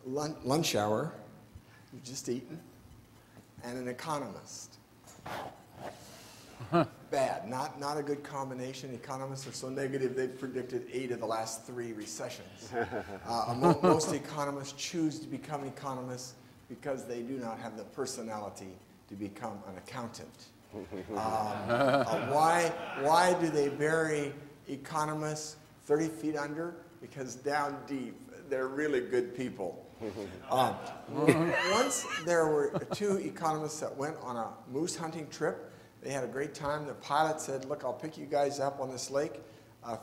lunch hour, you've just eaten, and an economist. Bad, not a good combination. Economists are so negative, they've predicted 8 of the last 3 recessions. Most economists choose to become economists because they do not have the personality to become an accountant. Why do they bury economists 30 feet under? Because down deep, they're really good people. Once there were 2 economists that went on a moose hunting trip. They had a great time. The pilot said, look, I'll pick you guys up on this lake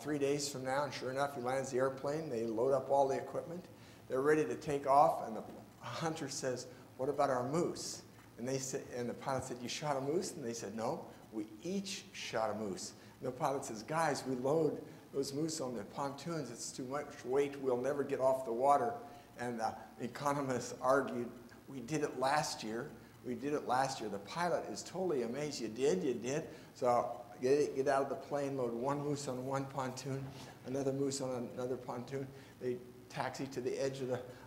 3 days from now. And sure enough, he lands the airplane. They load up all the equipment. They're ready to take off. And the hunter says, what about our moose? And the pilot said, you shot a moose? And they said, no, we each shot a moose. And the pilot says, guys, we load those moose on the pontoons. It's too much weight. We'll never get off the water. And the economists argued, we did it last year. We did it last year. The pilot is totally amazed. You did? You did? So get out of the plane, load 1 moose on one pontoon, another moose on another pontoon. They taxi to the edge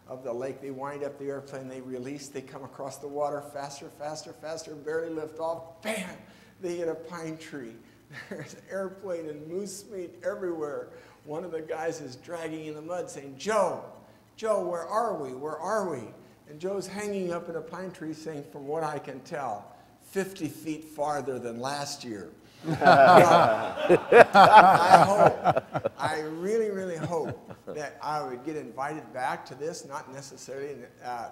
of the lake. They wind up the airplane. They release. They come across the water faster, faster, faster, barely lift off. Bam! They hit a pine tree. There's airplane and moose meat everywhere. One of the guys is dragging in the mud saying, Joe, where are we? Where are we? And Joe's hanging up in a pine tree saying, from what I can tell, 50 feet farther than last year. I really, really hope that I would get invited back to this, not necessarily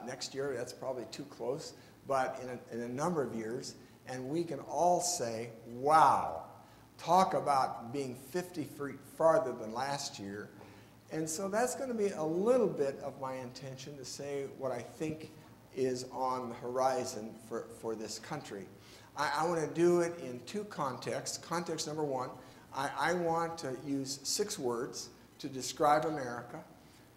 next year, that's probably too close, but in a number of years, and we can all say, wow, talk about being 50 feet farther than last year. And so that's going to be a little bit of my intention to say what I think is on the horizon for this country. I want to do it in 2 contexts. Context number 1, I want to use 6 words to describe America.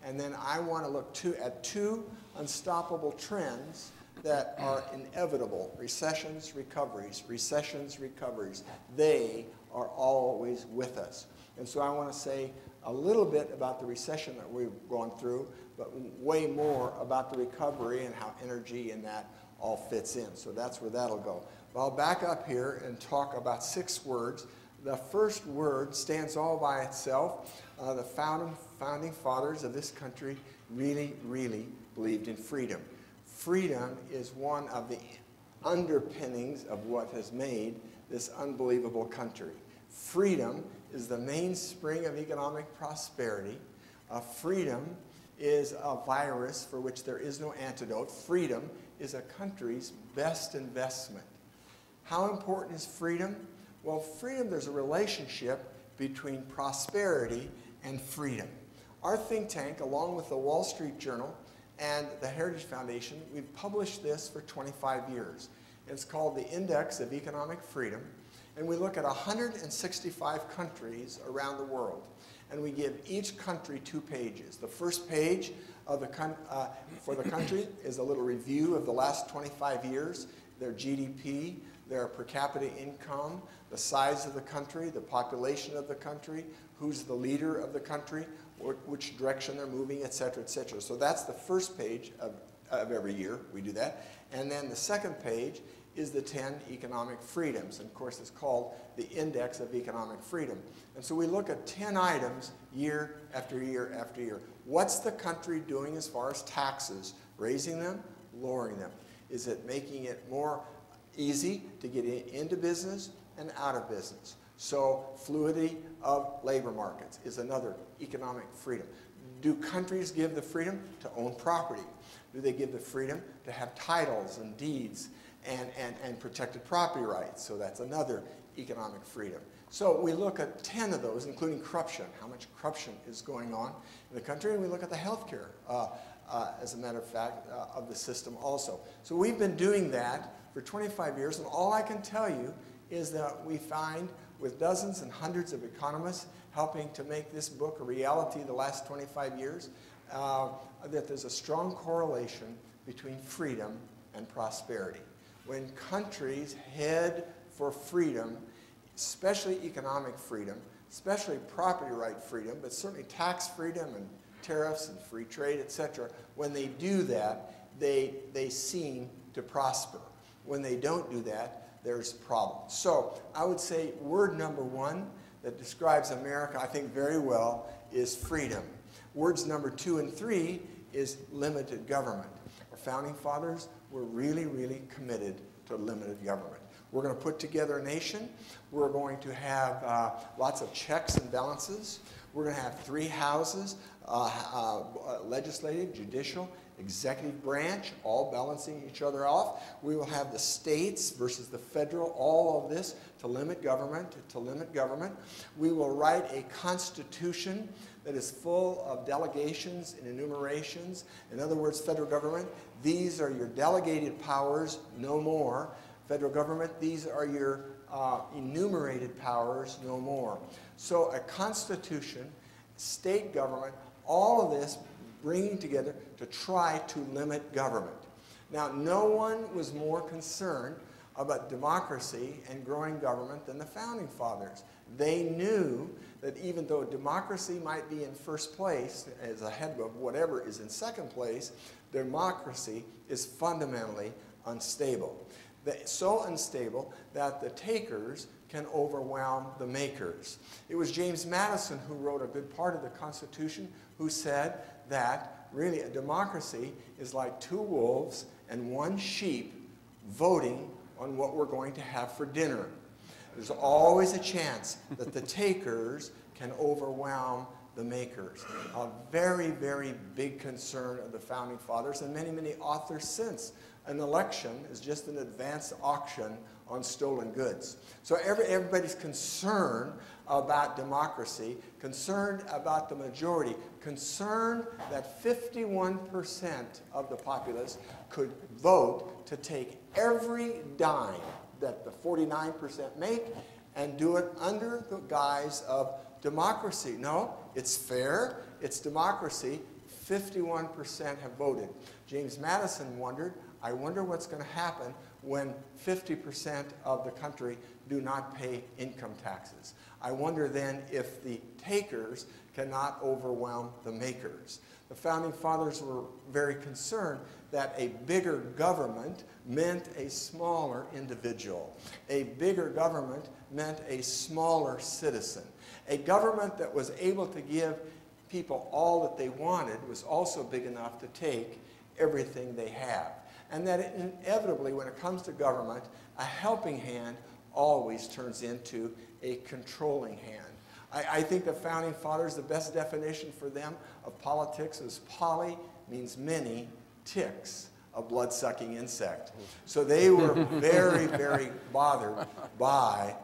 And then I want to look at 2 unstoppable trends that are inevitable. Recessions, recoveries. Recessions, recoveries. They are always with us. And so I want to say a little bit about the recession that we've gone through, but way more about the recovery and how energy and that all fits in. So that's where that'll go. But I'll back up here and talk about 6 words. The first word stands all by itself. The founding fathers of this country really, really believed in freedom. Freedom is one of the underpinnings of what has made this unbelievable country. Freedom is the mainspring of economic prosperity. Freedom is a virus for which there is no antidote. Freedom is a country's best investment. How important is freedom? Well, freedom, there's a relationship between prosperity and freedom. Our think tank, along with the Wall Street Journal and the Heritage Foundation, we've published this for 25 years. It's called the Index of Economic Freedom. And we look at 165 countries around the world. And we give each country 2 pages. The first page of for the country is a little review of the last 25 years, their GDP, their per capita income, the size of the country, the population of the country, who's the leader of the country, which direction they're moving, et cetera, et cetera. So that's the first page of every year. We do that. And then the second page is the 10 economic freedoms. And of course, it's called the Index of Economic Freedom. And so we look at 10 items year after year after year. What's the country doing as far as taxes? Raising them, lowering them? Is it making it more easy to get into business and out of business? So fluidity of labor markets is another economic freedom. Do countries give the freedom to own property? Do they give the freedom to have titles and deeds and protected property rights? So that's another economic freedom. So we look at 10 of those, including corruption, how much corruption is going on in the country, and we look at the health care, as a matter of fact, of the system also. So we've been doing that for 25 years, and all I can tell you is that we find, with dozens and hundreds of economists helping to make this book a reality the last 25 years, that there's a strong correlation between freedom and prosperity. When countries head for freedom, especially economic freedom, especially property right freedom, but certainly tax freedom and tariffs and free trade, etc. When they do that, they seem to prosper. When they don't do that, there's problems. So I would say word number one that describes America, I think, very well is freedom. Words number 2 and 3 is limited government. Our founding fathers were really, really committed to limited government. We're going to put together a nation. We're going to have lots of checks and balances. We're going to have 3 houses, legislative, judicial, executive branch, all balancing each other off. We will have the states versus the federal, all of this to limit government, We will write a constitution that is full of delegations and enumerations. In other words, federal government, these are your delegated powers, no more. Federal government, these are your enumerated powers, no more. So a constitution, state government, all of this bringing together to try to limit government. Now, no one was more concerned about democracy and growing government than the founding fathers. They knew that even though democracy might be in first place as ahead of whatever is in second place, democracy is fundamentally unstable. So unstable that the takers can overwhelm the makers. It was James Madison who wrote a good part of the Constitution who said that really a democracy is like 2 wolves and 1 sheep voting on what we're going to have for dinner. There's always a chance that the takers can overwhelm the makers. A very, very big concern of the founding fathers and many, many authors since. An election is just an advanced auction on stolen goods. So everybody's concerned about democracy, concerned about the majority, concerned that 51% of the populace could vote to take every dime that the 49% make and do it under the guise of democracy. No, it's fair, it's democracy. 51% have voted. James Madison wondered, I wonder what's going to happen when 50% of the country do not pay income taxes. I wonder then if the takers cannot overwhelm the makers. The founding fathers were very concerned that a bigger government meant a smaller individual. A bigger government meant a smaller citizen. A government that was able to give people all that they wanted was also big enough to take everything they have. And that inevitably, when it comes to government, a helping hand always turns into a controlling hand. I think the founding fathers, the best definition for them of politics is poly means many, ticks, a blood-sucking insect. So they were very, very bothered by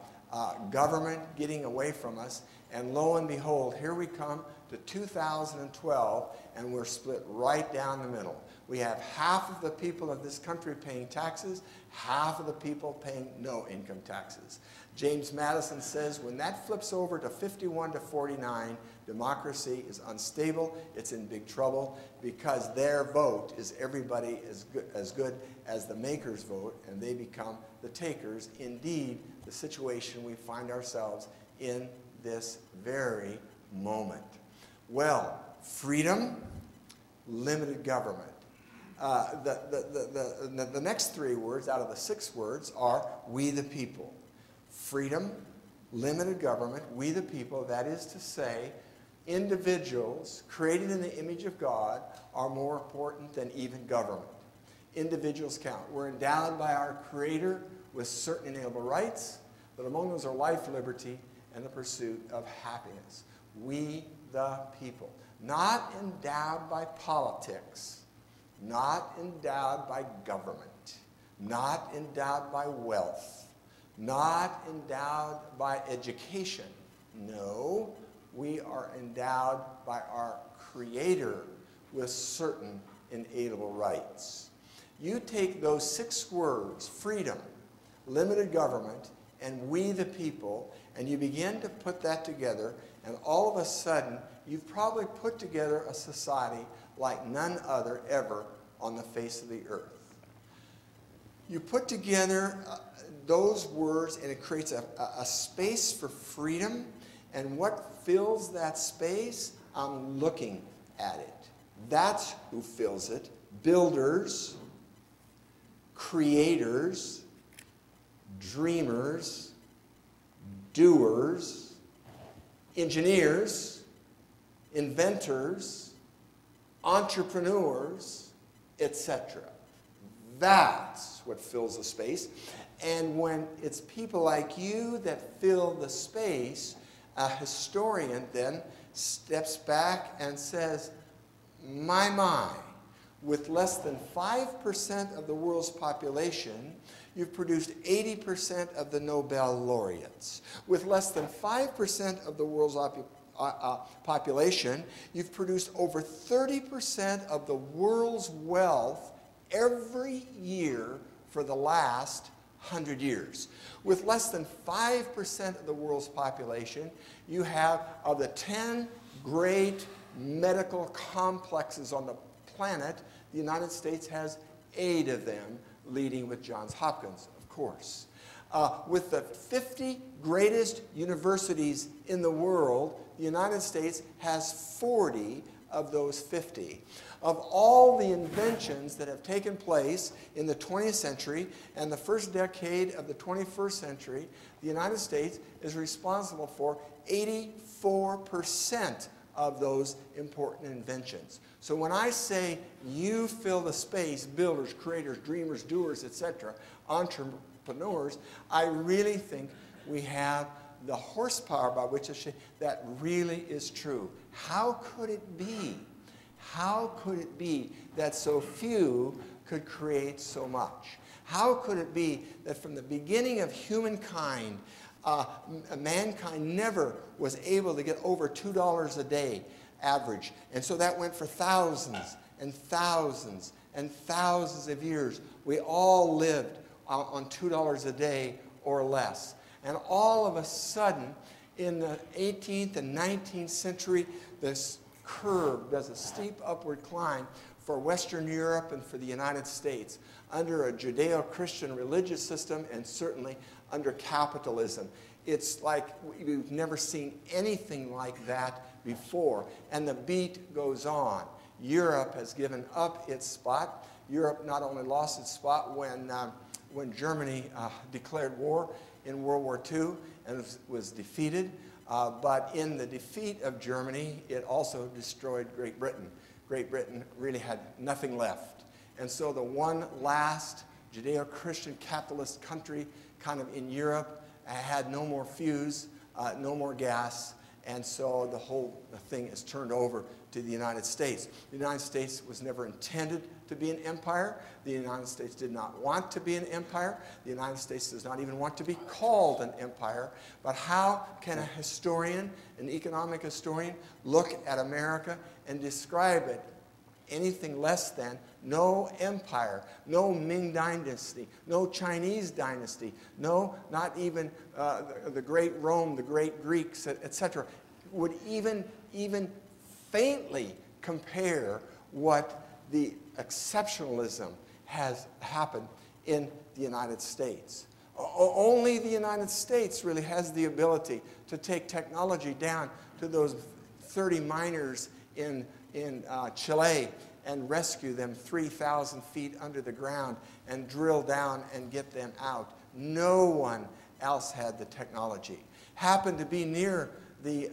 government getting away from us. And lo and behold, here we come to 2012, and we're split right down the middle. We have half of the people of this country paying taxes, half of the people paying no income taxes. James Madison says when that flips over to 51 to 49, democracy is unstable, it's in big trouble, because their vote is everybody as good as the makers' vote, and they become the takers. Indeed, the situation we find ourselves in this very moment. Well, freedom, limited government. The next 3 words out of the 6 words are we the people. Freedom, limited government, we the people, that is to say, individuals created in the image of God are more important than even government. Individuals count. We're endowed by our Creator with certain inalienable rights, but among those are life, liberty, and the pursuit of happiness. We the people. Not endowed by politics, not endowed by government, not endowed by wealth, not endowed by education. No, we are endowed by our Creator with certain inalienable rights. You take those 6 words, freedom, limited government, and we the people, and you begin to put that together, and all of a sudden, you've probably put together a society like none other ever on the face of the earth. You put together those words, and it creates a space for freedom, and what fills that space? I'm looking at it. That's who fills it. Builders, creators, dreamers, doers, engineers, inventors, entrepreneurs, etc. That's what fills the space. And when it's people like you that fill the space, a historian then steps back and says, my, with less than 5% of the world's population, you've produced 80% of the Nobel laureates. With less than 5% of the world's population, you've produced over 30% of the world's wealth every year for the last 100 years. With less than 5% of the world's population, you have, of the 10 great medical complexes on the planet, the United States has 8 of them, leading with Johns Hopkins, of course. With the 50 greatest universities in the world, the United States has 40 of those 50. Of all the inventions that have taken place in the 20th century and the first decade of the 21st century, the United States is responsible for 84% of those important inventions. So when I say you fill the space, builders, creators, dreamers, doers, etc., entrepreneurs, I really think we have the horsepower by which to say that really is true. How could it be? How could it be that so few could create so much? How could it be that from the beginning of humankind, mankind never was able to get over $2 a day average? And so that went for thousands and thousands and thousands of years. We all lived on $2 a day or less. And all of a sudden, in the 18th and 19th century, this curve does a steep upward climb for Western Europe and for the United States under a Judeo-Christian religious system and certainly under capitalism. It's like we've never seen anything like that before. And the beat goes on. Europe has given up its spot. Europe not only lost its spot when Germany declared war in World War II and was defeated, but in the defeat of Germany, it also destroyed Great Britain. Great Britain really had nothing left. And so the one last Judeo-Christian capitalist country kind of in Europe had no more fuse, no more gas, and so the whole thing is turned over to the United States. The United States was never intended to be an empire. The United States did not want to be an empire. The United States does not even want to be called an empire. But how can a historian, an economic historian, look at America and describe it anything less than no empire, no Ming dynasty, no Chinese dynasty, no, not even the great Rome, the great Greeks, etc., would even faintly compare what the exceptionalism has happened in the United States. Only the United States really has the ability to take technology down to those 30 miners in Chile and rescue them 3,000 feet under the ground and drill down and get them out. No one else had the technology. Happened to be near the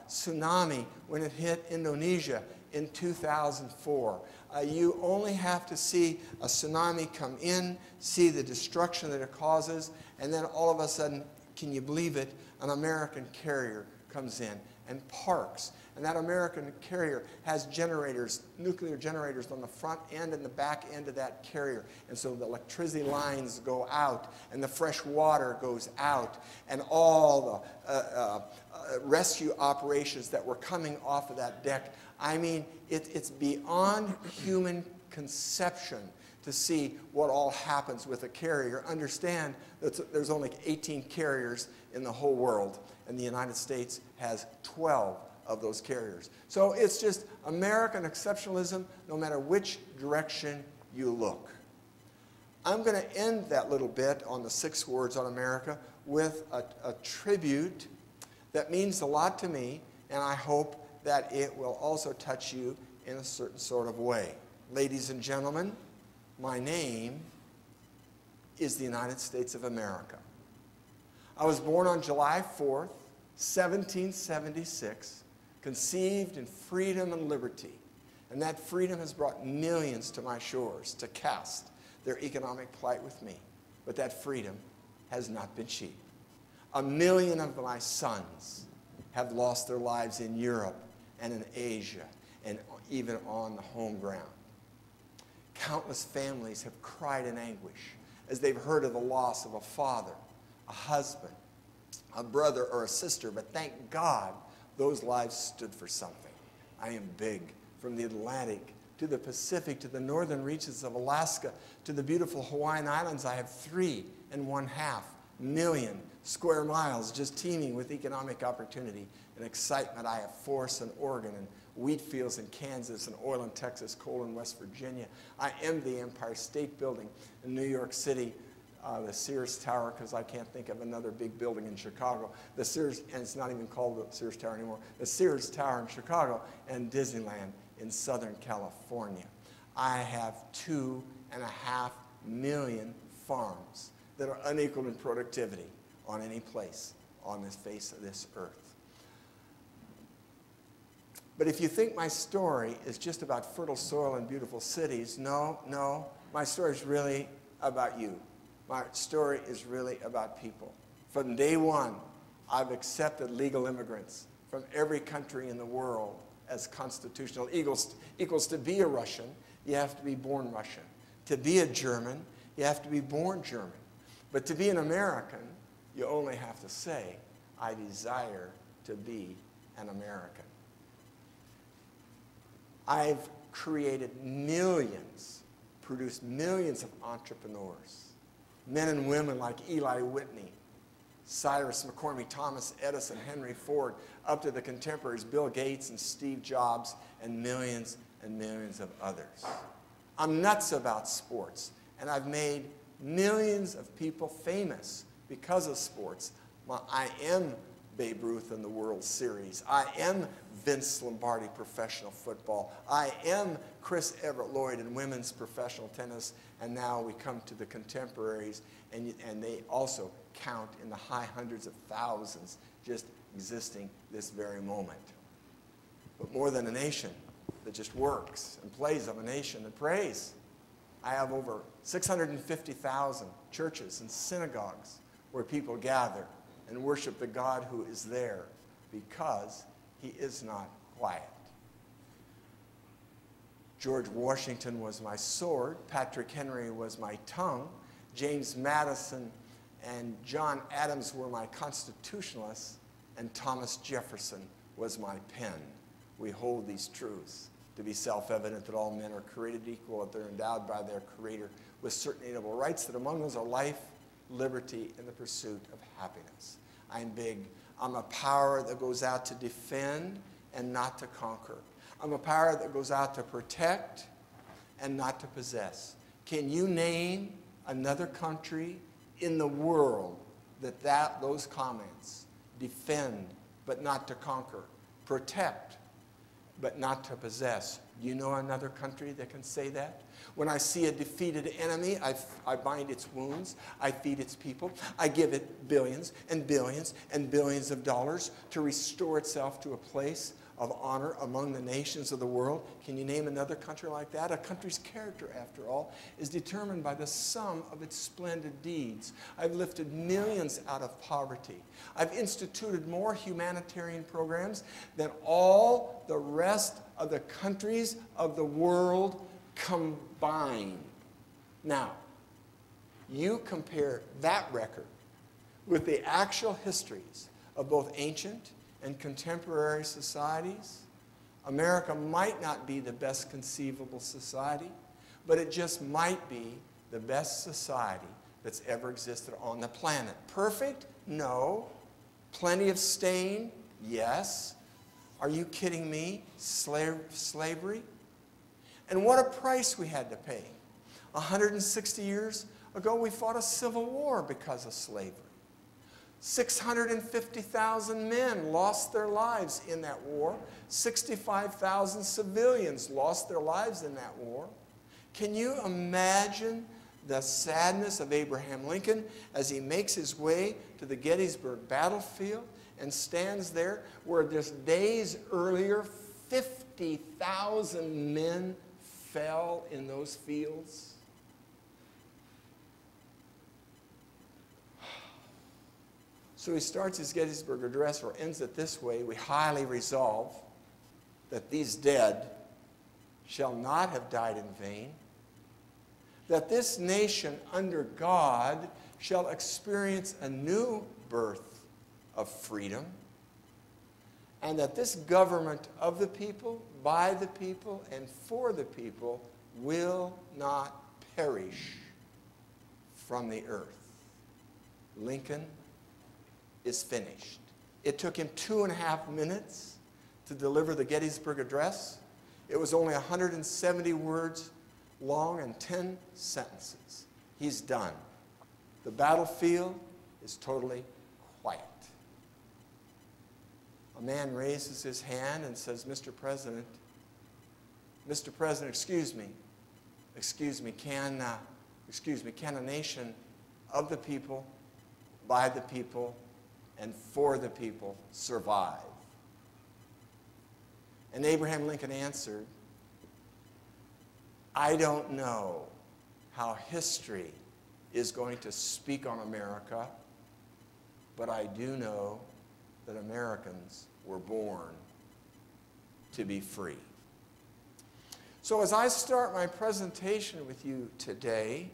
tsunami when it hit Indonesia in 2004. You only have to see a tsunami come in, see the destruction that it causes, and then all of a sudden, can you believe it, an American carrier comes in and parks. And that American carrier has generators, nuclear generators on the front end and the back end of that carrier. And so the electricity lines go out and the fresh water goes out and all the rescue operations that were coming off of that deck. I mean, it's beyond human conception to see what all happens with a carrier. Understand that there's only 18 carriers in the whole world, and the United States has 12 of those carriers. So it's just American exceptionalism no matter which direction you look. I'm going to end that little bit on the 6 words on America with a tribute that means a lot to me, and I hope that it will also touch you in a certain sort of way. Ladies and gentlemen, my name is the United States of America. I was born on July 4th, 1776, conceived in freedom and liberty. And that freedom has brought millions to my shores to cast their economic plight with me. But that freedom has not been cheap. 1 million of my sons have lost their lives in Europe and in Asia and even on the home ground. Countless families have cried in anguish as they've heard of the loss of a father, a husband, a brother, or a sister. But thank God those lives stood for something. I am big. From the Atlantic to the Pacific to the northern reaches of Alaska to the beautiful Hawaiian Islands, I have 3.5 million square miles just teeming with economic opportunity and excitement. I have forests in Oregon and wheat fields in Kansas and oil in Texas, coal in West Virginia. I am the Empire State Building in New York City, the Sears Tower, because I can't think of another big building in Chicago. The Sears, and it's not even called the Sears Tower anymore, the Sears Tower in Chicago, and Disneyland in Southern California. I have 2.5 million farms that are unequaled in productivity on any place on this face of this earth. But if you think my story is just about fertile soil and beautiful cities, no, my story is really about you. My story is really about people. From day one, I've accepted legal immigrants from every country in the world as constitutional. Equals to be a Russian, you have to be born Russian. To be a German, you have to be born German. But to be an American, you only have to say, I desire to be an American. I've created millions, produced millions of entrepreneurs, men and women like Eli Whitney, Cyrus McCormick, Thomas Edison, Henry Ford, up to the contemporaries, Bill Gates and Steve Jobs, and millions of others. I'm nuts about sports, and I've made millions of people famous because of sports. I am Babe Ruth in the World Series. I am Vince Lombardi professional football. I am Chris Everett Lloyd in women's professional tennis. And now we come to the contemporaries, and they also count in the high hundreds of thousands just existing this very moment. But more than a nation that just works and plays, I'm a nation that prays. I have over 650,000 churches and synagogues where people gather and worship the God who is there because he is not quiet. George Washington was my sword. Patrick Henry was my tongue. James Madison and John Adams were my constitutionalists. And Thomas Jefferson was my pen. We hold these truths to be self-evident that all men are created equal, that they're endowed by their Creator with certain inalienable rights, that among those are life, liberty, and the pursuit of happiness. I'm big. I'm a power that goes out to defend and not to conquer. I'm a power that goes out to protect and not to possess. Can you name another country in the world that those comments, defend but not to conquer, protect but not to possess? Do you know another country that can say that? When I see a defeated enemy, I bind its wounds, I feed its people, I give it billions and billions and billions of dollars to restore itself to a place of honor among the nations of the world. Can you name another country like that? A country's character, after all, is determined by the sum of its splendid deeds. I've lifted millions out of poverty. I've instituted more humanitarian programs than all the rest of the countries of the world combined. Now, you compare that record with the actual histories of both ancient and contemporary societies. America might not be the best conceivable society, but it just might be the best society that's ever existed on the planet. Perfect? No. Plenty of stain? Yes. Are you kidding me? Slavery? And what a price we had to pay. 160 years ago, we fought a civil war because of slavery. 650,000 men lost their lives in that war. 65,000 civilians lost their lives in that war. Can you imagine the sadness of Abraham Lincoln as he makes his way to the Gettysburg battlefield and stands there where just days earlier 50,000 men fell in those fields? So he starts his Gettysburg Address, or ends it this way: we highly resolve that these dead shall not have died in vain, that this nation under God shall experience a new birth of freedom, and that this government of the people, by the people, and for the people will not perish from the earth. Lincoln is finished. It took him 2.5 minutes to deliver the Gettysburg Address. It was only 170 words long and 10 sentences. He's done. The battlefield is totally quiet. A man raises his hand and says, Mr. President, excuse me, can a nation of the people, by the people, and for the people survive? And Abraham Lincoln answered, I don't know how history is going to speak on America, but I do know that Americans were born to be free. So as I start my presentation with you today,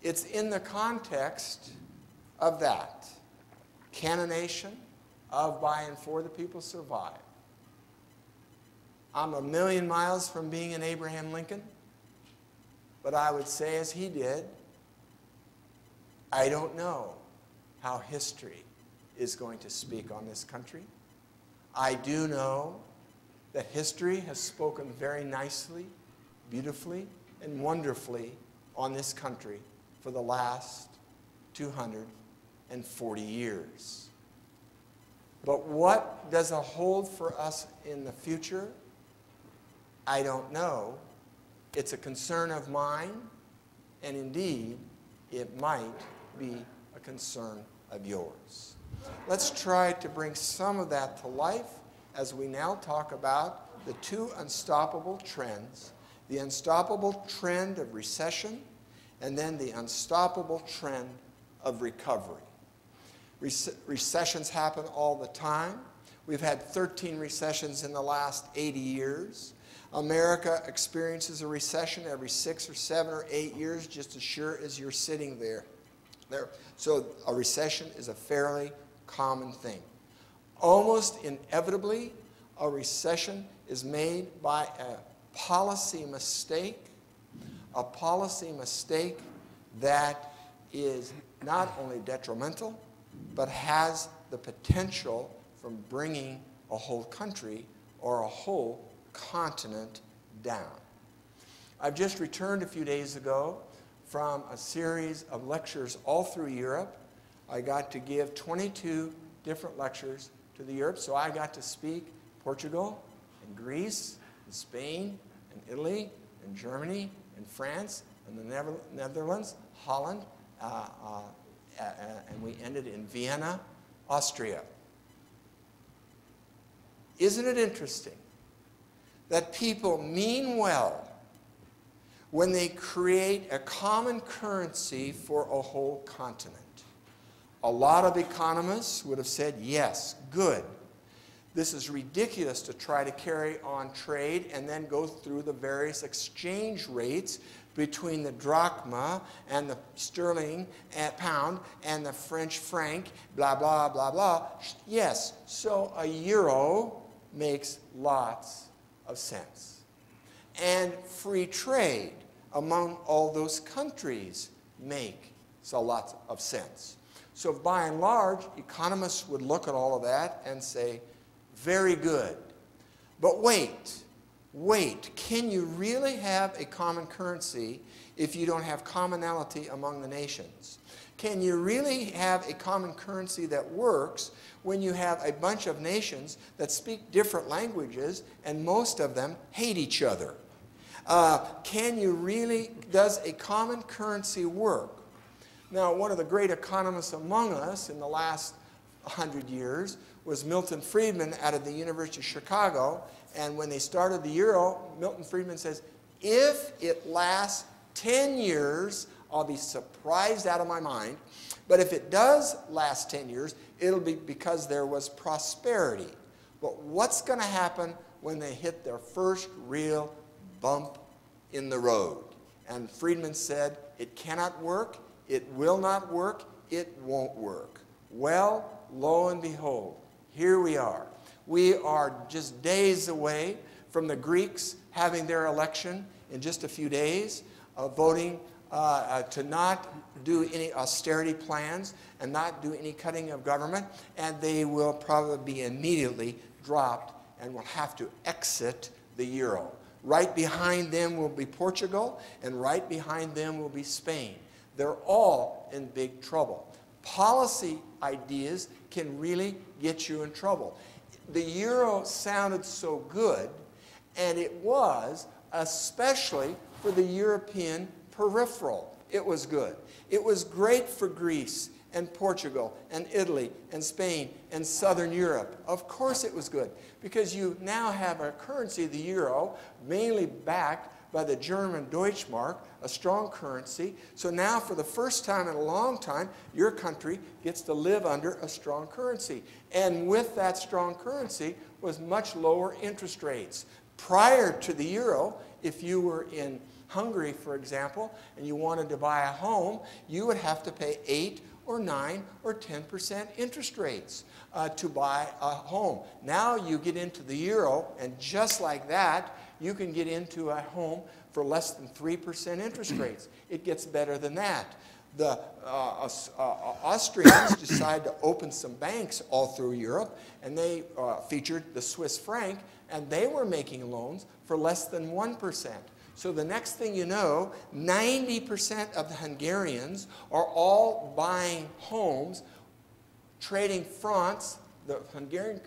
it's in the context of that. Can a nation of, by, and for the people survive? I'm a million miles from being an Abraham Lincoln, but I would say as he did, I don't know how history is going to speak on this country. I do know that history has spoken very nicely, beautifully, and wonderfully on this country for the last 240 years. But what does it hold for us in the future? I don't know. It's a concern of mine, and indeed, it might be a concern of yours. Let's try to bring some of that to life as we now talk about the two unstoppable trends: the unstoppable trend of recession and then the unstoppable trend of recovery. Recessions happen all the time. We've had 13 recessions in the last 80 years. America experiences a recession every 6 or 7 or 8 years, just as sure as you're sitting there. So a recession is a fairly common thing. Almost inevitably, a recession is made by a policy mistake that is not only detrimental, but has the potential from bringing a whole country or a whole continent down. I've just returned a few days ago from a series of lectures all through Europe. I got to give 22 different lectures to the Europe, so I got to speak Portugal and Greece and Spain and Italy and Germany and France and the Netherlands, Holland, and we ended in Vienna, Austria. Isn't it interesting that people mean well when they create a common currency for a whole continent? A lot of economists would have said, yes, good. This is ridiculous to try to carry on trade and then go through the various exchange rates between the drachma and the sterling and pound and the French franc, blah, blah, blah, blah. Yes, so a euro makes lots of sense. And free trade among all those countries makes a lot of sense. So by and large, economists would look at all of that and say, very good. But wait, wait, can you really have a common currency if you don't have commonality among the nations? Can you really have a common currency that works when you have a bunch of nations that speak different languages and most of them hate each other? Does a common currency work? Now, one of the great economists among us in the last 100 years was Milton Friedman out of the University of Chicago. And when they started the euro, Milton Friedman says, if it lasts 10 years, I'll be surprised out of my mind. But if it does last 10 years, it'll be because there was prosperity. But what's going to happen when they hit their first real bump in the road? And Friedman said, it cannot work, it will not work, it won't work. Well, lo and behold, here we are. We are just days away from the Greeks having their election in just a few days, voting to not do any austerity plans and not do any cutting of government, and they will probably be immediately dropped and will have to exit the euro. Right behind them will be Portugal, and right behind them will be Spain. They're all in big trouble. Policy ideas can really get you in trouble. The euro sounded so good, and it was, especially for the European peripheral. It was good. It was great for Greece and Portugal and Italy and Spain and Southern Europe. Of course it was good, because you now have a currency, the euro, mainly backed by the German Deutschmark, a strong currency. So now for the first time in a long time, your country gets to live under a strong currency. And with that strong currency was much lower interest rates. Prior to the euro, if you were in Hungary, for example, and you wanted to buy a home, you would have to pay 8 or 9 or 10% interest rates to buy a home. Now you get into the euro, and just like that, you can get into a home for less than 3% interest rates. It gets better than that. The Austrians decided to open some banks all through Europe, and they featured the Swiss franc, and they were making loans for less than 1%. So the next thing you know, 90% of the Hungarians are all buying homes, trading francs, the Hungarian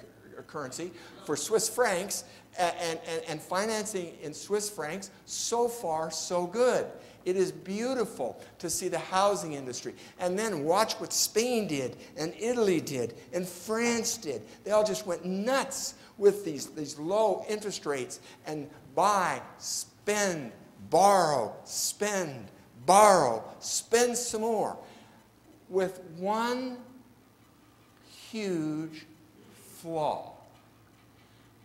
currency, for Swiss francs, and financing in Swiss francs. So far, so good. It is beautiful to see the housing industry. And then watch what Spain did, and Italy did, and France did. They all just went nuts with these low interest rates, and buy, spend, borrow, spend, borrow, spend some more. With one huge flaw.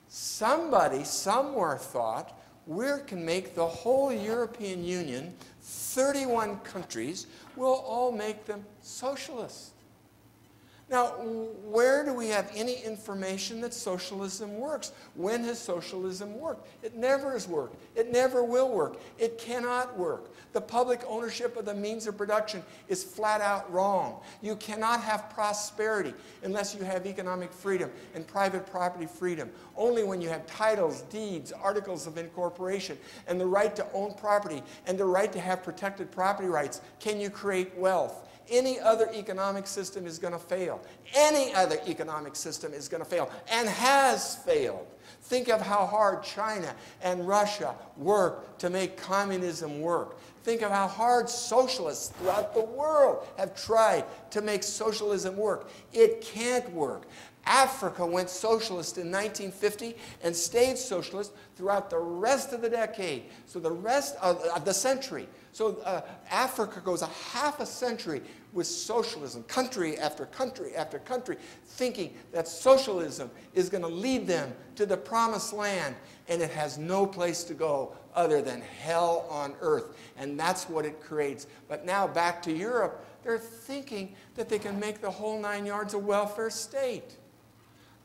Somebody somewhere thought we can make the whole European Union, 31 countries, we'll all make them socialist. Now, where do we have any information that socialism works? When has socialism worked? It never has worked. It never will work. It cannot work. The public ownership of the means of production is flat out wrong. You cannot have prosperity unless you have economic freedom and private property freedom. Only when you have titles, deeds, articles of incorporation, and the right to own property and the right to have protected property rights can you create wealth. Any other economic system is going to fail. Any other economic system is going to fail, and has failed. Think of how hard China and Russia work to make communism work. Think of how hard socialists throughout the world have tried to make socialism work. It can't work. Africa went socialist in 1950 and stayed socialist throughout the rest of the decade, so the rest of the century. So Africa goes a half a century with socialism, country after country after country, thinking that socialism is going to lead them to the promised land, and it has no place to go other than hell on earth, and that's what it creates. But now back to Europe, they're thinking that they can make the whole 9 yards a welfare state.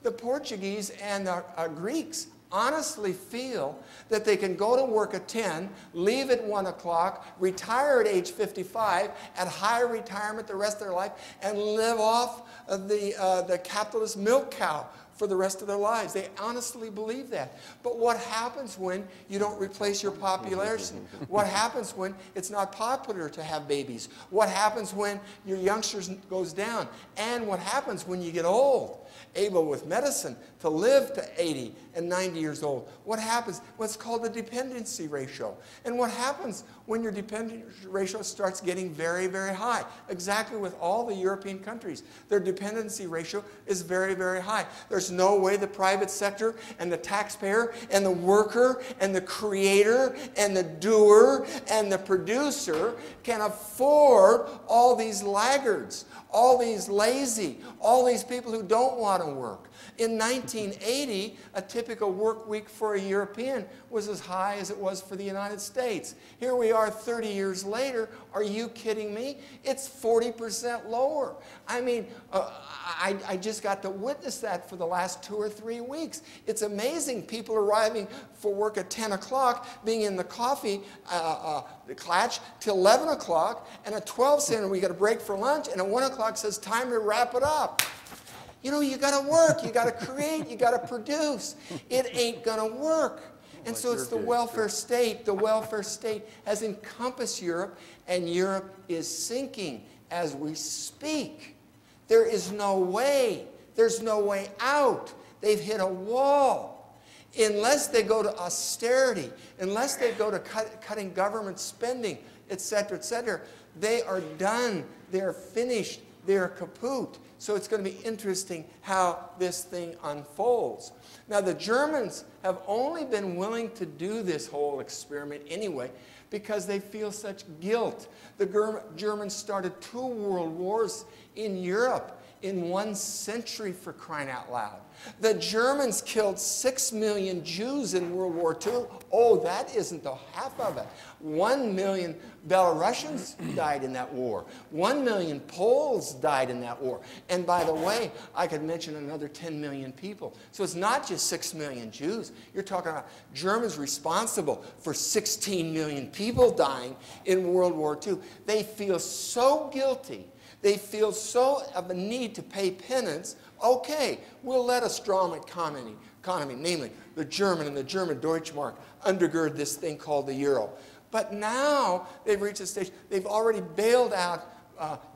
The Portuguese and the Greeks honestly feel that they can go to work at 10, leave at 1 o'clock, retire at age 55, at high retirement the rest of their life, and live off of the capitalist milk cow for the rest of their lives. They honestly believe that. But what happens when you don't replace your population? What happens when it's not popular to have babies? What happens when your youngsters goes down? And what happens when you get old, able with medicine to live to 80 and 90 years old? What happens? What's called the dependency ratio. And what happens when your dependency ratio starts getting very, very high? Exactly with all the European countries. Their dependency ratio is very, very high. There's no way the private sector and the taxpayer and the worker and the creator and the doer and the producer can afford all these laggards, all these lazy, all these people who don't want to work. In 1980, a typical work week for a European was as high as it was for the United States. Here we are 30 years later. Are you kidding me? It's 40% lower. I mean, I just got to witness that for the last 2 or 3 weeks. It's amazing. People arriving for work at 10 o'clock, being in the coffee clutch till 11 o'clock, and at 12 center we got a break for lunch, and at 1 o'clock says time to wrap it up. You know, you got to work, you got to create, you got to produce. It ain't going to work. And so it's the welfare state. The welfare state has encompassed Europe, and Europe is sinking as we speak. There is no way. There's no way out. They've hit a wall. Unless they go to austerity, unless they go to cutting government spending, etc., they are done. They're finished. They're kaput. So it's going to be interesting how this thing unfolds. Now, the Germans have only been willing to do this whole experiment anyway because they feel such guilt. The Germans started 2 world wars in Europe in 1 century, for crying out loud. The Germans killed 6 million Jews in World War II. Oh, that isn't the half of it. 1 million Belarusians died in that war. 1 million Poles died in that war. And by the way, I could mention another 10 million people. So it's not just 6 million Jews. You're talking about Germans responsible for 16 million people dying in World War II. They feel so guilty. They feel so of a need to pay penance. Okay, we'll let a strong economy, namely the German and the German Deutschmark, undergird this thing called the euro. But now they've reached a stage, they've already bailed out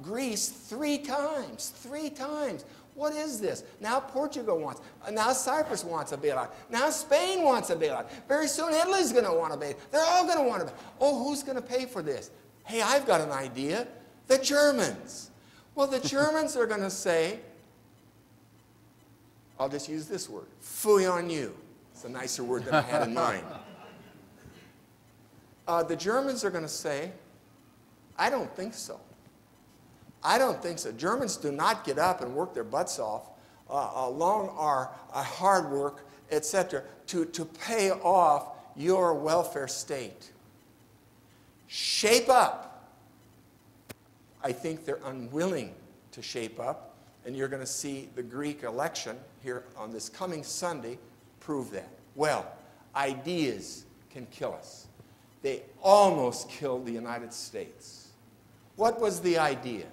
Greece 3 times. 3 times. What is this? Now Portugal wants, now Cyprus wants a bailout. Now Spain wants a bailout. Very soon Italy's going to want a bailout. They're all going to want a bailout. Oh, who's going to pay for this? Hey, I've got an idea. The Germans. Well, the Germans are going to say, I'll just use this word, phooey on you. It's a nicer word than I had in mind. The Germans are going to say, I don't think so. I don't think so. Germans do not get up and work their butts off along our hard work, etc., to pay off your welfare state. Shape up. I think they're unwilling to shape up, and you're going to see the Greek election here on this coming Sunday prove that. Well, ideas can kill us. They almost killed the United States. What was the idea?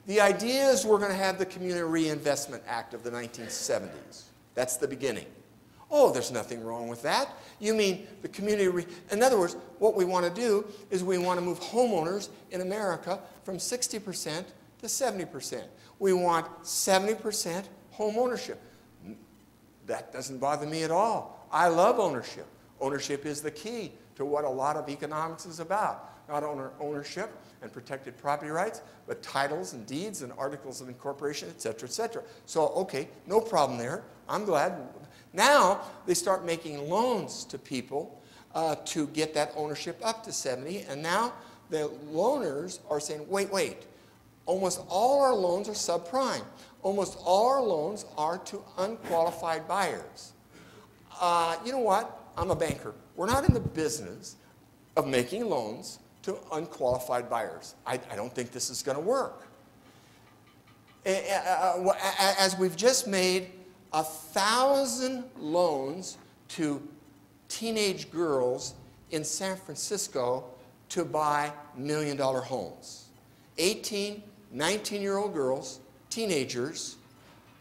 The idea is we're going to have the Community Reinvestment Act of the 1970s. That's the beginning. Oh, there's nothing wrong with that. You mean the community... In other words, what we want to do is we want to move homeowners in America from 60% to 70%. We want 70% home ownership. That doesn't bother me at all. I love ownership. Ownership is the key to what a lot of economics is about. Not ownership and protected property rights, but titles and deeds and articles of incorporation, etc., etc. So, okay, no problem there. I'm glad. Now, they start making loans to people to get that ownership up to 70, and now the loaners are saying, wait, almost all our loans are subprime. Almost all our loans are to unqualified buyers. You know what? I'm a banker. We're not in the business of making loans to unqualified buyers. I don't think this is going to work. As we've just made 1,000 loans to teenage girls in San Francisco to buy $1 million homes. 18, 19-year-old girls, teenagers,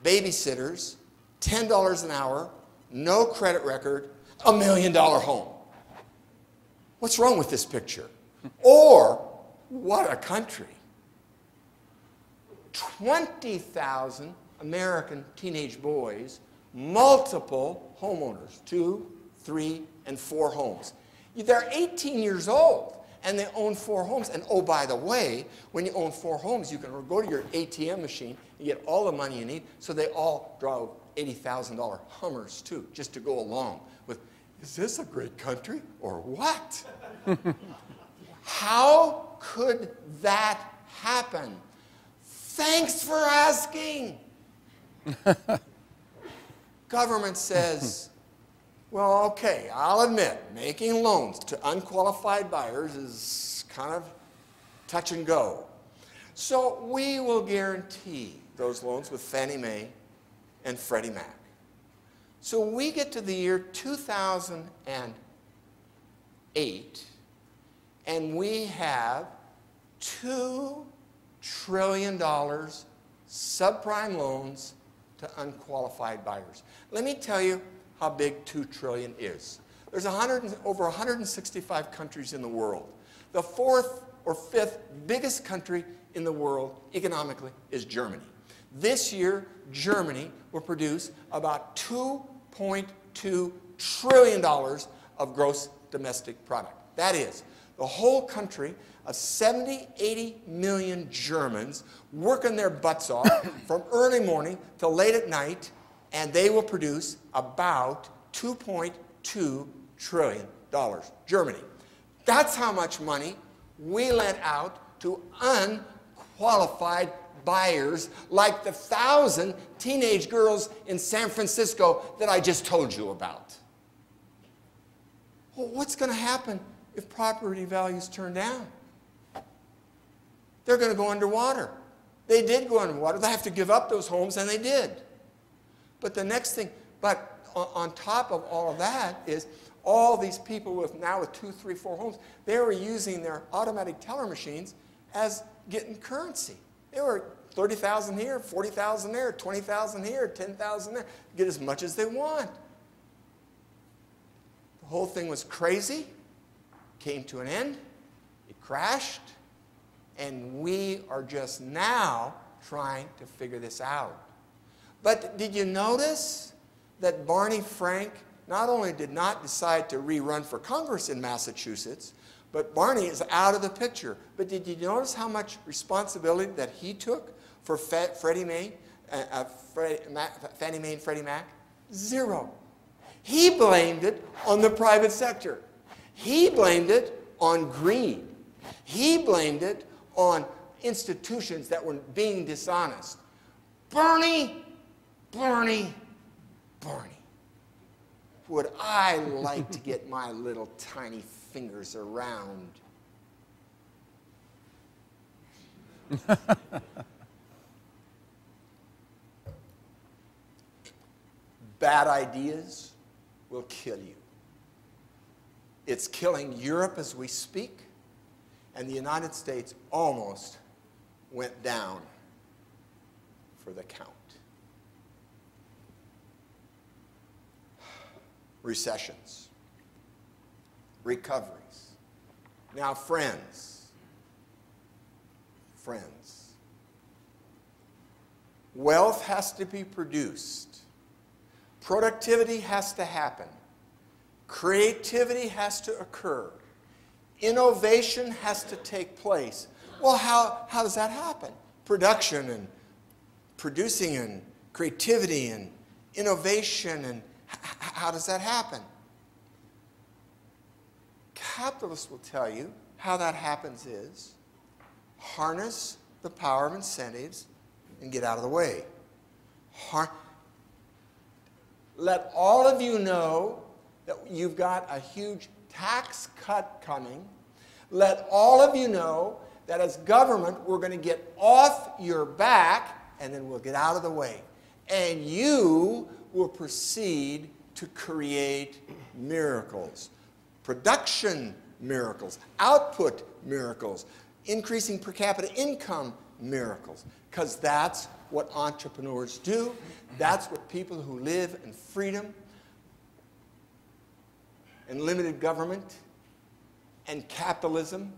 babysitters, $10 an hour, no credit record, $1 million home. What's wrong with this picture? Or, what a country. 20,000 American teenage boys, multiple homeowners, 2, 3, and 4 homes. They're 18 years old, and they own 4 homes. And oh, by the way, when you own 4 homes, you can go to your ATM machine and get all the money you need. So they all drove $80,000 Hummers, too, just to go along with, is this a great country or what? How could that happen? Thanks for asking. Government says, well, okay, I'll admit, making loans to unqualified buyers is kind of touch and go. So we will guarantee those loans with Fannie Mae and Freddie Mac. So we get to the year 2008, and we have $2 trillion subprime loans to unqualified buyers. Let me tell you how big $2 trillion is. There's over 165 countries in the world. The 4th or 5th biggest country in the world economically is Germany. This year, Germany will produce about $2.2 trillion of gross domestic product. That is, the whole country of 70, 80 million Germans working their butts off from early morning till late at night, and they will produce about $2.2 trillion. Germany. That's how much money we lent out to unqualified buyers like the 1,000 teenage girls in San Francisco that I just told you about. Well, what's going to happen if property values turn down? They're going to go underwater. They did go underwater. They have to give up those homes, and they did. But the next thing, on top of all of that is all these people with 2, 3, 4 homes, they were using their automatic teller machines as getting currency. They were 30,000 here, 40,000 there, 20,000 here, 10,000 there, get as much as they want. The whole thing was crazy, came to an end, it crashed, and we are just now trying to figure this out. But did you notice that Barney Frank not only did not decide to rerun for Congress in Massachusetts, but Barney is out of the picture. But did you notice how much responsibility that he took for Fannie Mae and Freddie Mac? 0. He blamed it on the private sector. He blamed it on greed. He blamed it on institutions that were being dishonest. Bernie, Bernie, Bernie. Would I like to get my little tiny fingers around? Bad ideas will kill you. It's killing Europe as we speak, and the United States almost went down for the count. Recessions, recoveries. Now, friends, wealth has to be produced. Productivity has to happen. Creativity has to occur. Innovation has to take place. Well, how does that happen? Production and producing and creativity and innovation, and how does that happen? Capitalists will tell you how that happens is harness the power of incentives and get out of the way. Let all of you know that you've got a huge tax cut coming. Let all of you know that as government, we're going to get off your back, and then we'll get out of the way. And you will proceed to create miracles. Production miracles, output miracles, increasing per capita income miracles, because that's what entrepreneurs do. That's what people who live in freedom and limited government and capitalism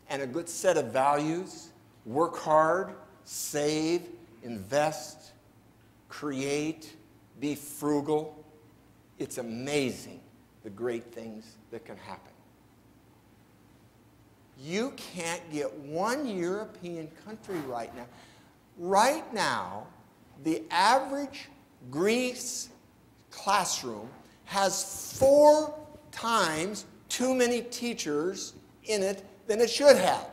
and a good set of values, work hard, save, invest, create, be frugal. It's amazing the great things that can happen. You can't get one European country right now. Right now, the average Greece classroom has 4 times too many teachers in it than it should have.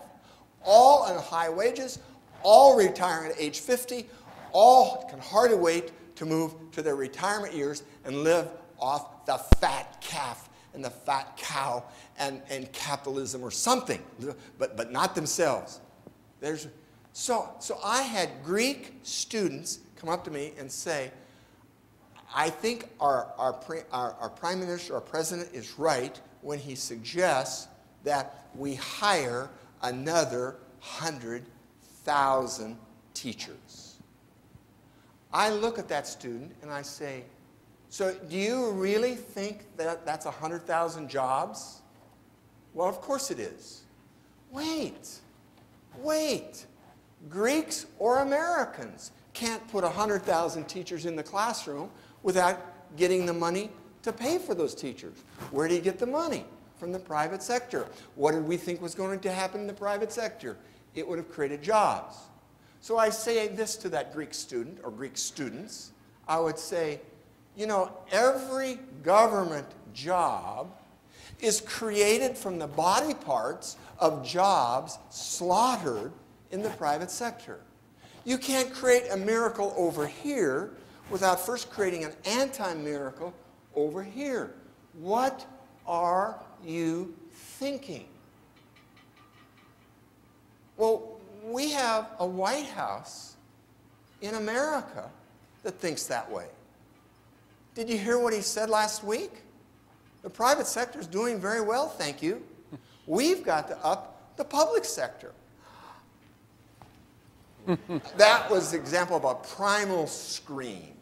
All on high wages, all retiring at age 50, all can hardly wait to move to their retirement years and live off the fat calf and the fat cow and capitalism or something, but not themselves. So I had Greek students come up to me and say, I think our prime minister, our president is right when he suggests that we hire another 100,000 teachers. I look at that student and I say, so do you really think that that's 100,000 jobs? Well, of course it is. Wait. Greeks or Americans can't put 100,000 teachers in the classroom without getting the money to pay for those teachers. Where do you get the money? From the private sector. What did we think was going to happen in the private sector? It would have created jobs. So I say this to that Greek student or Greek students. I would say, you know, every government job is created from the body parts of jobs slaughtered in the private sector. You can't create a miracle over here without first creating an anti-miracle over here. What are you thinking? Well, we have a White House in America that thinks that way. Did you hear what he said last week? The private sector is doing very well, thank you. We've got to up the public sector. That was the example of a primal scream.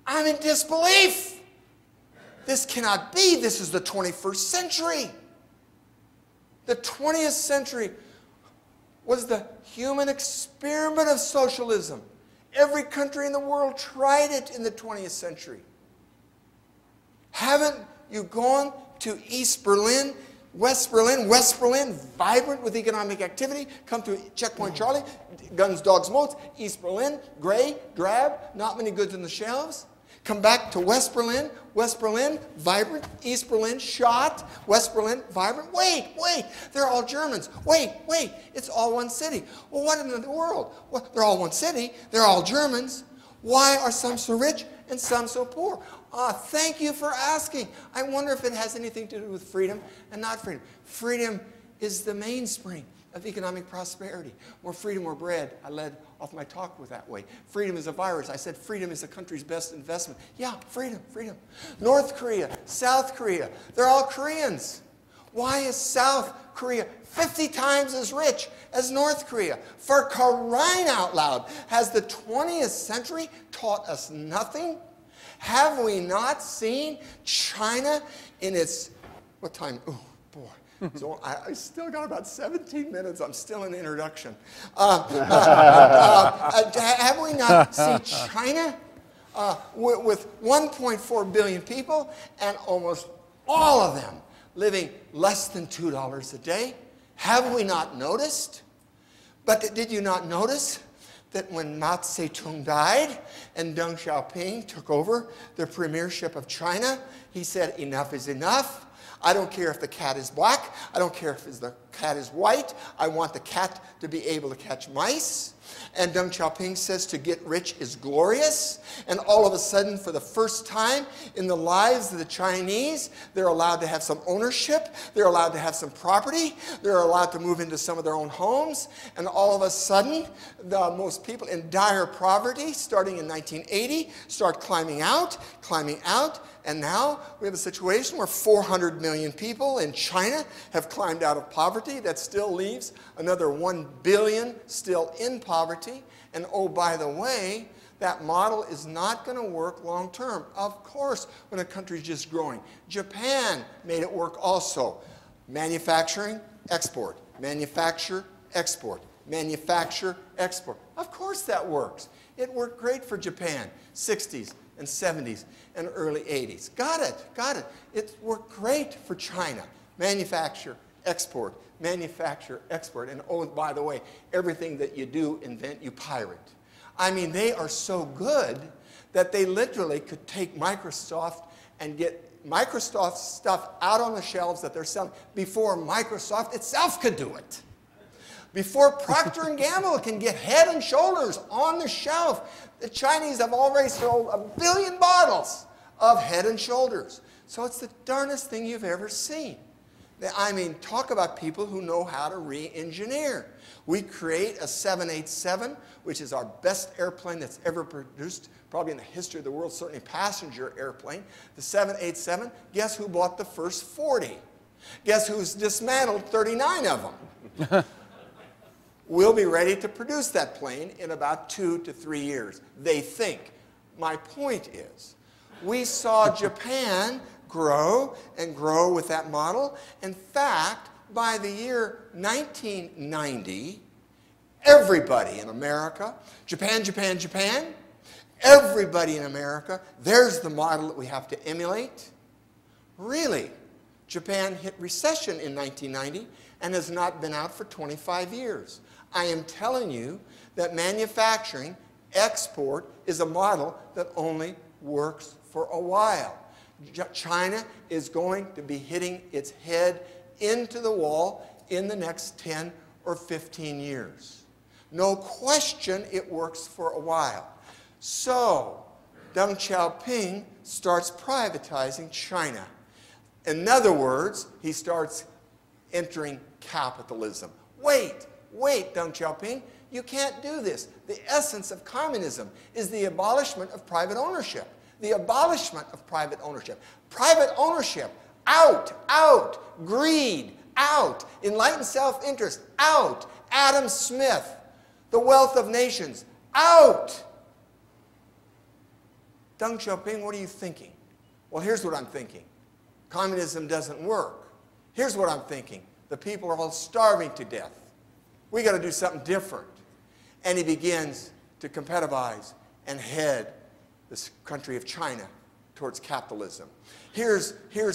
I'm in disbelief. This cannot be. This is the 21st century. The 20th century was the human experiment of socialism. Every country in the world tried it in the 20th century. Haven't you gone to East Berlin, West Berlin, vibrant with economic activity? Come to Checkpoint Charlie, guns, dogs, moats, East Berlin, gray, drab, not many goods on the shelves. Come back to West Berlin, vibrant, East Berlin, shot, West Berlin, vibrant. Wait, they're all Germans. Wait, it's all one city. Well, what in the world? Well, they're all one city, they're all Germans. Why are some so rich and some so poor? Thank you for asking. I wonder if it has anything to do with freedom and not freedom. Freedom is the mainspring of economic prosperity. More freedom, more bread. I led off my talk with that way. Freedom is a virus. I said freedom is the country's best investment. Yeah, freedom. North Korea, South Korea, they're all Koreans. Why is South Korea 50 times as rich as North Korea? For crying out loud, has the 20th century taught us nothing? Have we not seen China in its, what time? Oh, boy. So I still got about 17 minutes. I'm still in the introduction. Have we not seen China with 1.4 billion people and almost all of them living less than $2 a day? Have we not noticed? But did you not notice that when Mao Zedong died and Deng Xiaoping took over the premiership of China, he said, enough is enough. I don't care if the cat is black. I don't care if the cat is white. I want the cat to be able to catch mice. And Deng Xiaoping says to get rich is glorious. And all of a sudden, for the first time in the lives of the Chinese, they're allowed to have some ownership. They're allowed to have some property. They're allowed to move into some of their own homes. And all of a sudden, most people in dire poverty, starting in 1980, start climbing out. And now we have a situation where 400 million people in China have climbed out of poverty. That still leaves another 1 billion still in poverty. poverty. And oh, by the way, that model is not going to work long term. Of course, when a country is just growing. Japan made it work also. Manufacturing, export. Manufacture, export. Manufacture, export. Of course that works. It worked great for Japan, 60s and 70s and early 80s. Got it, got it. It worked great for China. Manufacture, export. Manufacture, export. And oh, by the way, everything that you do invent, you pirate. I mean, they are so good that they literally could take Microsoft and get Microsoft stuff out on the shelves that they're selling before Microsoft itself could do it. Before Procter & Gamble can get Head and Shoulders on the shelf, the Chinese have already sold 1 billion bottles of Head and Shoulders. So it's the darnest thing you've ever seen. I mean, talk about people who know how to re-engineer. We create a 787, which is our best airplane that's ever produced, probably in the history of the world, certainly passenger airplane. The 787, guess who bought the first 40? Guess who's dismantled 39 of them? We'll be ready to produce that plane in about 2 to 3 years, they think. My point is, we saw Japan grow and grow with that model. In fact, by the year 1990, everybody in America, Japan, Japan, Japan, everybody in America, there's the model that we have to emulate. Really, Japan hit recession in 1990 and has not been out for 25 years. I am telling you that manufacturing, export, is a model that only works for a while. China is going to be hitting its head into the wall in the next 10 or 15 years. No question it works for a while. So, Deng Xiaoping starts privatizing China. In other words, he starts entering capitalism. Wait, Deng Xiaoping, you can't do this. The essence of communism is the abolishment of private ownership. The abolishment of private ownership. Private ownership, out, out. Greed, out. Enlightened self-interest, out. Adam Smith, the wealth of nations, out. Deng Xiaoping, what are you thinking? Well, here's what I'm thinking. Communism doesn't work. Here's what I'm thinking. The people are all starving to death. We got to do something different. And he begins to competitivize and head this country of China towards capitalism. Here's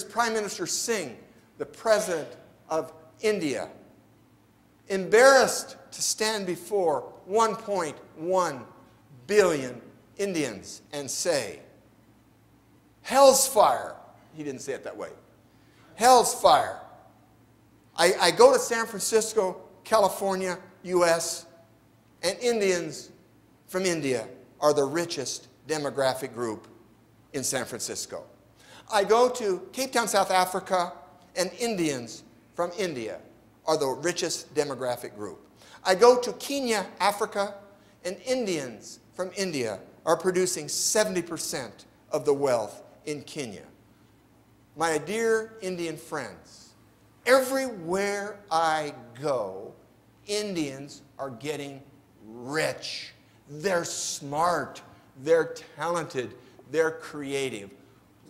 Prime Minister Singh, the president of India, embarrassed to stand before 1.1 billion Indians and say, hell's fire. He didn't say it that way. Hell's fire. I go to San Francisco, California, US, and Indians from India are the richest demographic group in San Francisco. I go to Cape Town, South Africa, and Indians from India are the richest demographic group. I go to Kenya, Africa, and Indians from India are producing 70% of the wealth in Kenya. My dear Indian friends, everywhere I go, Indians are getting rich. They're smart. They're talented. They're creative.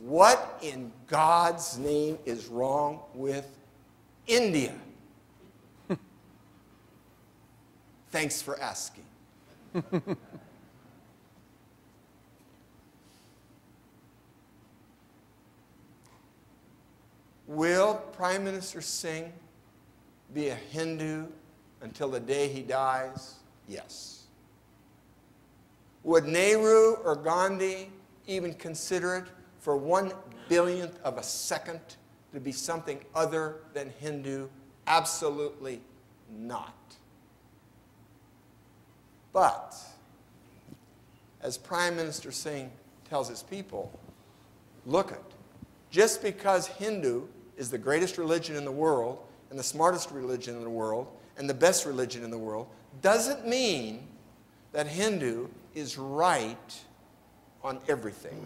What in God's name is wrong with India? Thanks for asking. Will Prime Minister Singh be a Hindu until the day he dies? Yes. Would Nehru or Gandhi even consider it for 1/100000th of a second to be something other than Hindu? Absolutely not. But, as Prime Minister Singh tells his people, look it, just because Hindu is the greatest religion in the world and the smartest religion in the world and the best religion in the world doesn't mean that Hindu is right on everything.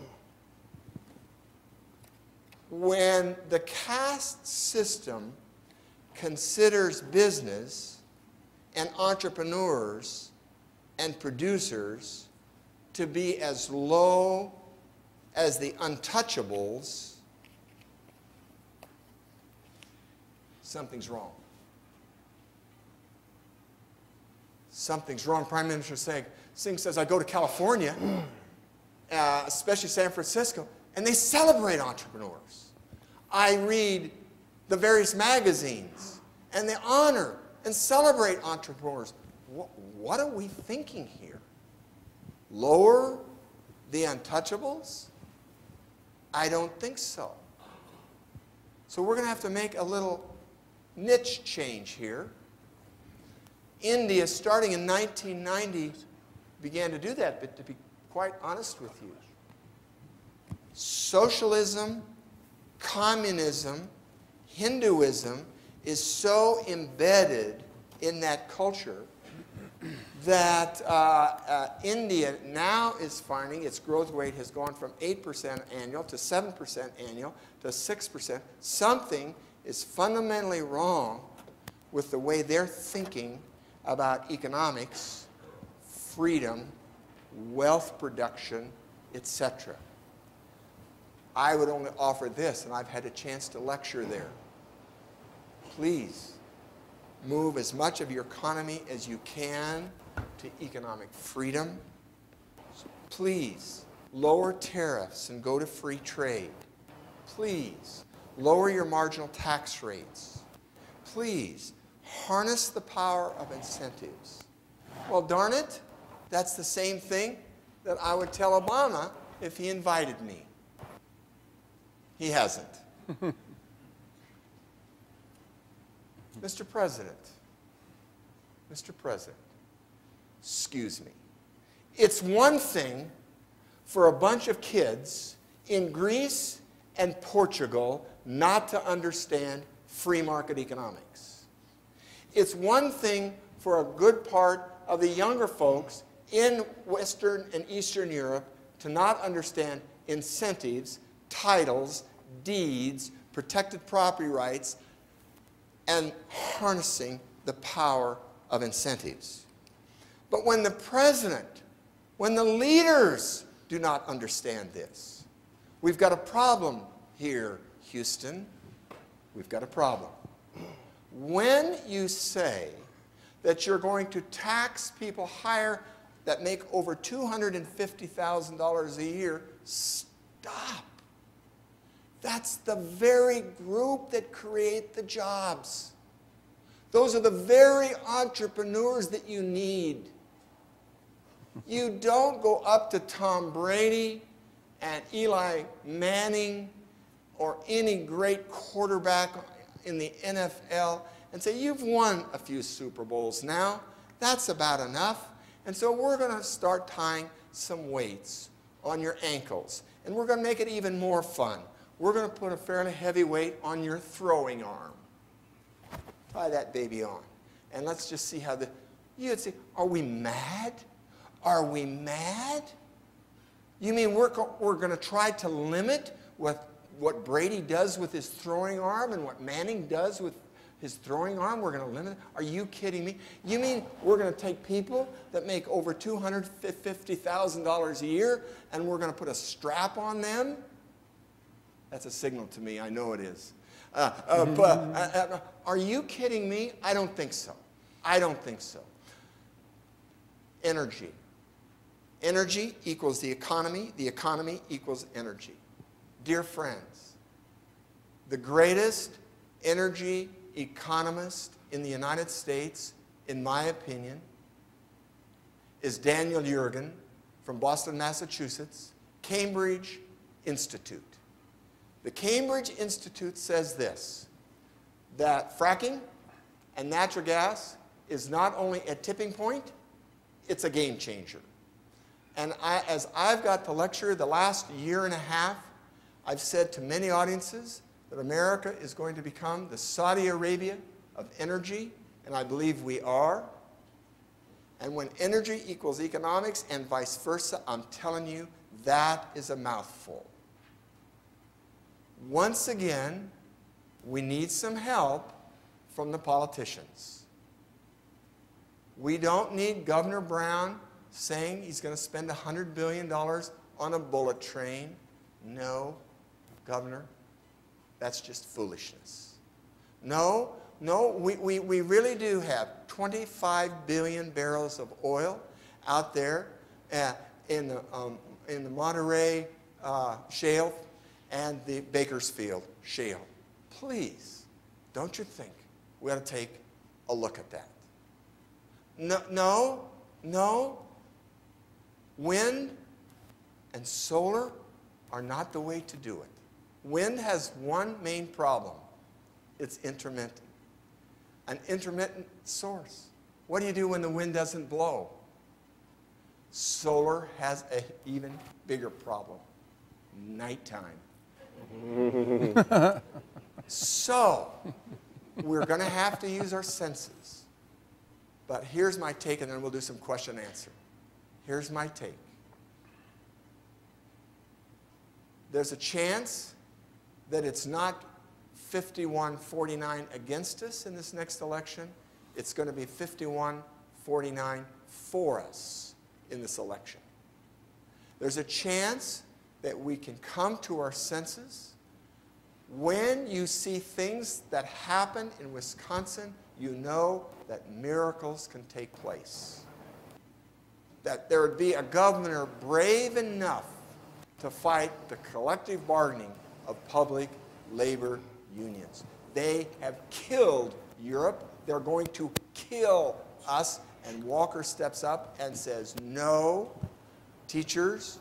When the caste system considers business and entrepreneurs and producers to be as low as the untouchables, something's wrong. Something's wrong. Prime Minister Singh says, I go to California, especially San Francisco, and they celebrate entrepreneurs. I read the various magazines, and they honor and celebrate entrepreneurs. What are we thinking here? Lower the untouchables? I don't think so. So we're going to have to make a little niche change here. India, starting in 1990, began to do that, but to be quite honest with you, socialism, communism, Hinduism is so embedded in that culture that India now is finding its growth rate has gone from 8% annual to 7% annual to 6%. Something is fundamentally wrong with the way they're thinking about economics, freedom, wealth production, etc. I would only offer this, and I've had a chance to lecture there. Please move as much of your economy as you can to economic freedom. Please lower tariffs and go to free trade. Please lower your marginal tax rates. Please harness the power of incentives. Well, darn it, that's the same thing that I would tell Obama if he invited me. He hasn't. Mr. President, excuse me. It's one thing for a bunch of kids in Greece and Portugal not to understand free market economics. It's one thing for a good part of the younger folks in Western and Eastern Europe to not understand incentives, titles, deeds, protected property rights, and harnessing the power of incentives. But when the president, when the leaders do not understand this, we've got a problem here, Houston. We've got a problem. When you say that you're going to tax people higher that make over $250,000 a year, stop. That's the very group that create the jobs. Those are the very entrepreneurs that you need. You don't go up to Tom Brady and Eli Manning or any great quarterback in the NFL and say, you've won a few Super Bowls now. That's about enough. And so we're going to start tying some weights on your ankles. And we're going to make it even more fun. We're going to put a fairly heavy weight on your throwing arm. Tie that baby on. And let's just see how you'd say, are we mad? Are we mad? You mean we're going to try to limit what Brady does with his throwing arm and what Manning does with his throwing arm? We're going to limit it? Are you kidding me? You mean we're going to take people that make over $250,000 a year and we're going to put a strap on them? That's a signal to me. I know it is. Are you kidding me? I don't think so. I don't think so. Energy. Energy equals the economy equals energy. Dear friends, the greatest energy economist in the United States, in my opinion, is Daniel Yergin from Boston, Massachusetts, Cambridge Institute. The Cambridge Institute says this, that fracking and natural gas is not only a tipping point, it's a game changer. And as I've got to lecture the last year and a half, I've said to many audiences that America is going to become the Saudi Arabia of energy, and I believe we are. And when energy equals economics and vice versa, I'm telling you, that is a mouthful. Once again, we need some help from the politicians. We don't need Governor Brown saying he's going to spend $100 billion on a bullet train. No, Governor, that's just foolishness. No, we really do have 25 billion barrels of oil out there in the Monterey Shale and the Bakersfield Shale. Please, don't you think we ought to take a look at that? No. Wind and solar are not the way to do it. Wind has one main problem. It's intermittent. An intermittent source. What do you do when the wind doesn't blow? Solar has an even bigger problem. Nighttime. So, we're going to have to use our senses. But here's my take, and then we'll do some question and answer. Here's my take. There's a chance that it's not 51-49 against us in this next election. It's going to be 51-49 for us in this election. There's a chance that we can come to our senses. When you see things that happen in Wisconsin, you know that miracles can take place. That there would be a governor brave enough to fight the collective bargaining of public labor unions. They have killed Europe. They're going to kill us. And Walker steps up and says, no, teachers,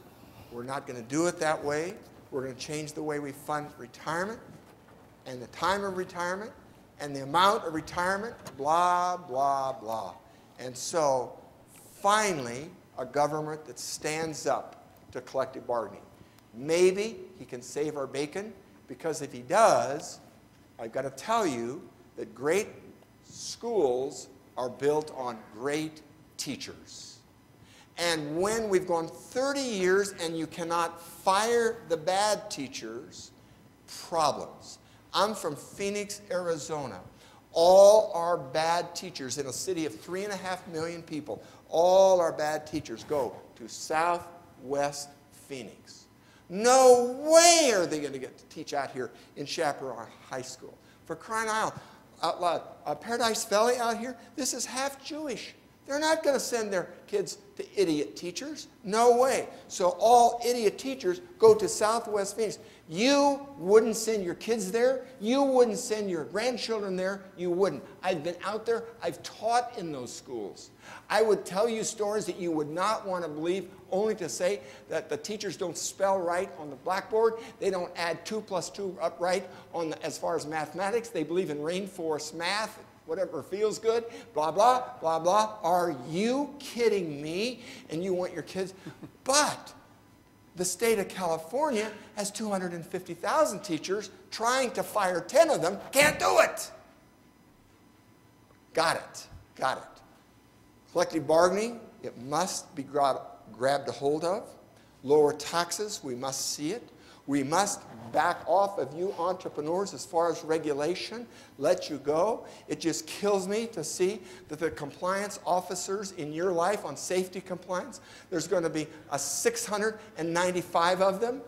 we're not going to do it that way. We're going to change the way we fund retirement and the time of retirement and the amount of retirement, blah, blah, blah. And so, finally, a government that stands up to collective bargaining. Maybe he can save our bacon, because if he does, I've got to tell you that great schools are built on great teachers. And when we've gone 30 years and you cannot fire the bad teachers, problems. I'm from Phoenix, Arizona. All our bad teachers in a city of 3.5 million people, all our bad teachers go to Southwest Phoenix. No way are they going to get to teach out here in Chaparral High School. For crying out loud, Paradise Valley out here, this is half Jewish. They're not going to send their kids to idiot teachers. No way. So all idiot teachers go to Southwest Phoenix. You wouldn't send your kids there. You wouldn't send your grandchildren there. You wouldn't. I've been out there. I've taught in those schools. I would tell you stories that you would not want to believe, only to say that the teachers don't spell right on the blackboard. They don't add 2 + 2 upright on as far as mathematics. They believe in rainforest math. Whatever feels good, blah, blah, blah, blah. Are you kidding me? And you want your kids? But the state of California has 250,000 teachers trying to fire 10 of them. Can't do it. Got it. Got it. Collective bargaining, it must be grabbed a hold of. Lower taxes, we must see it. We must back off of you entrepreneurs as far as regulation, let you go. It just kills me to see that the compliance officers in your life on safety compliance, there's going to be 695 of them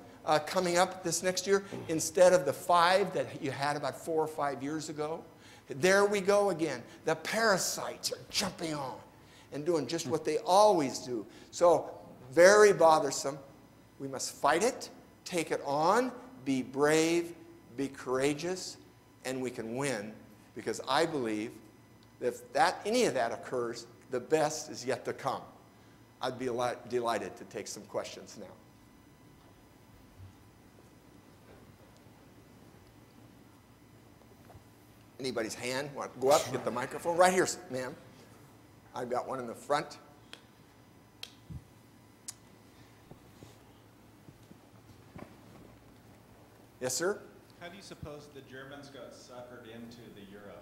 coming up this next year instead of the 5 that you had about 4 or 5 years ago. There we go again. The parasites are jumping on and doing just what they always do. So very bothersome. We must fight it. Take it on, be brave, be courageous, and we can win, because I believe that if any of that occurs, the best is yet to come. I'd be delighted to take some questions now. Anybody's hand? Want to go up, get the microphone? Right here, ma'am. I've got one in the front. Yes, sir? How do you suppose the Germans got suckered into the euro?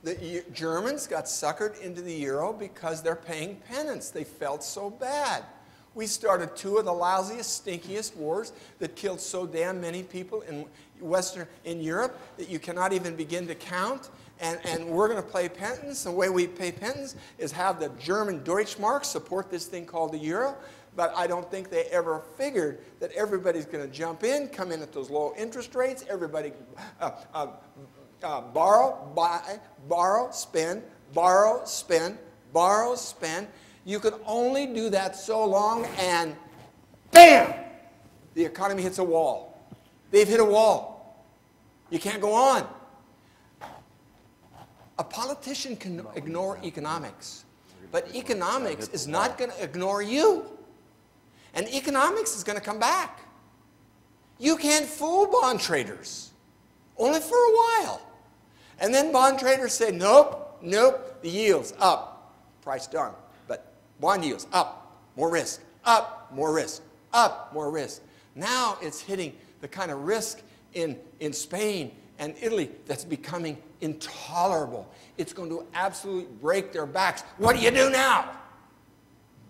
The Germans got suckered into the euro because they're paying penance. They felt so bad. We started 2 of the lousiest, stinkiest wars that killed so damn many people in Europe that you cannot even begin to count. and we're going to pay penance. The way we pay penance is have the German Deutschmark support this thing called the euro. But I don't think they ever figured that everybody's going to jump in, come in at those low interest rates. Everybody borrow, spend, borrow, spend, borrow, spend. You can only do that so long, and bam, the economy hits a wall. They've hit a wall. You can't go on. A politician can ignore economics, but economics is not going to ignore you. And economics is going to come back. You can't fool bond traders, only for a while. And then bond traders say, nope, nope, the yield's up, price down. But bond yields up, more risk, up, more risk, up, more risk. Now it's hitting the kind of risk in Spain and Italy that's becoming intolerable. It's going to absolutely break their backs. What do you do now?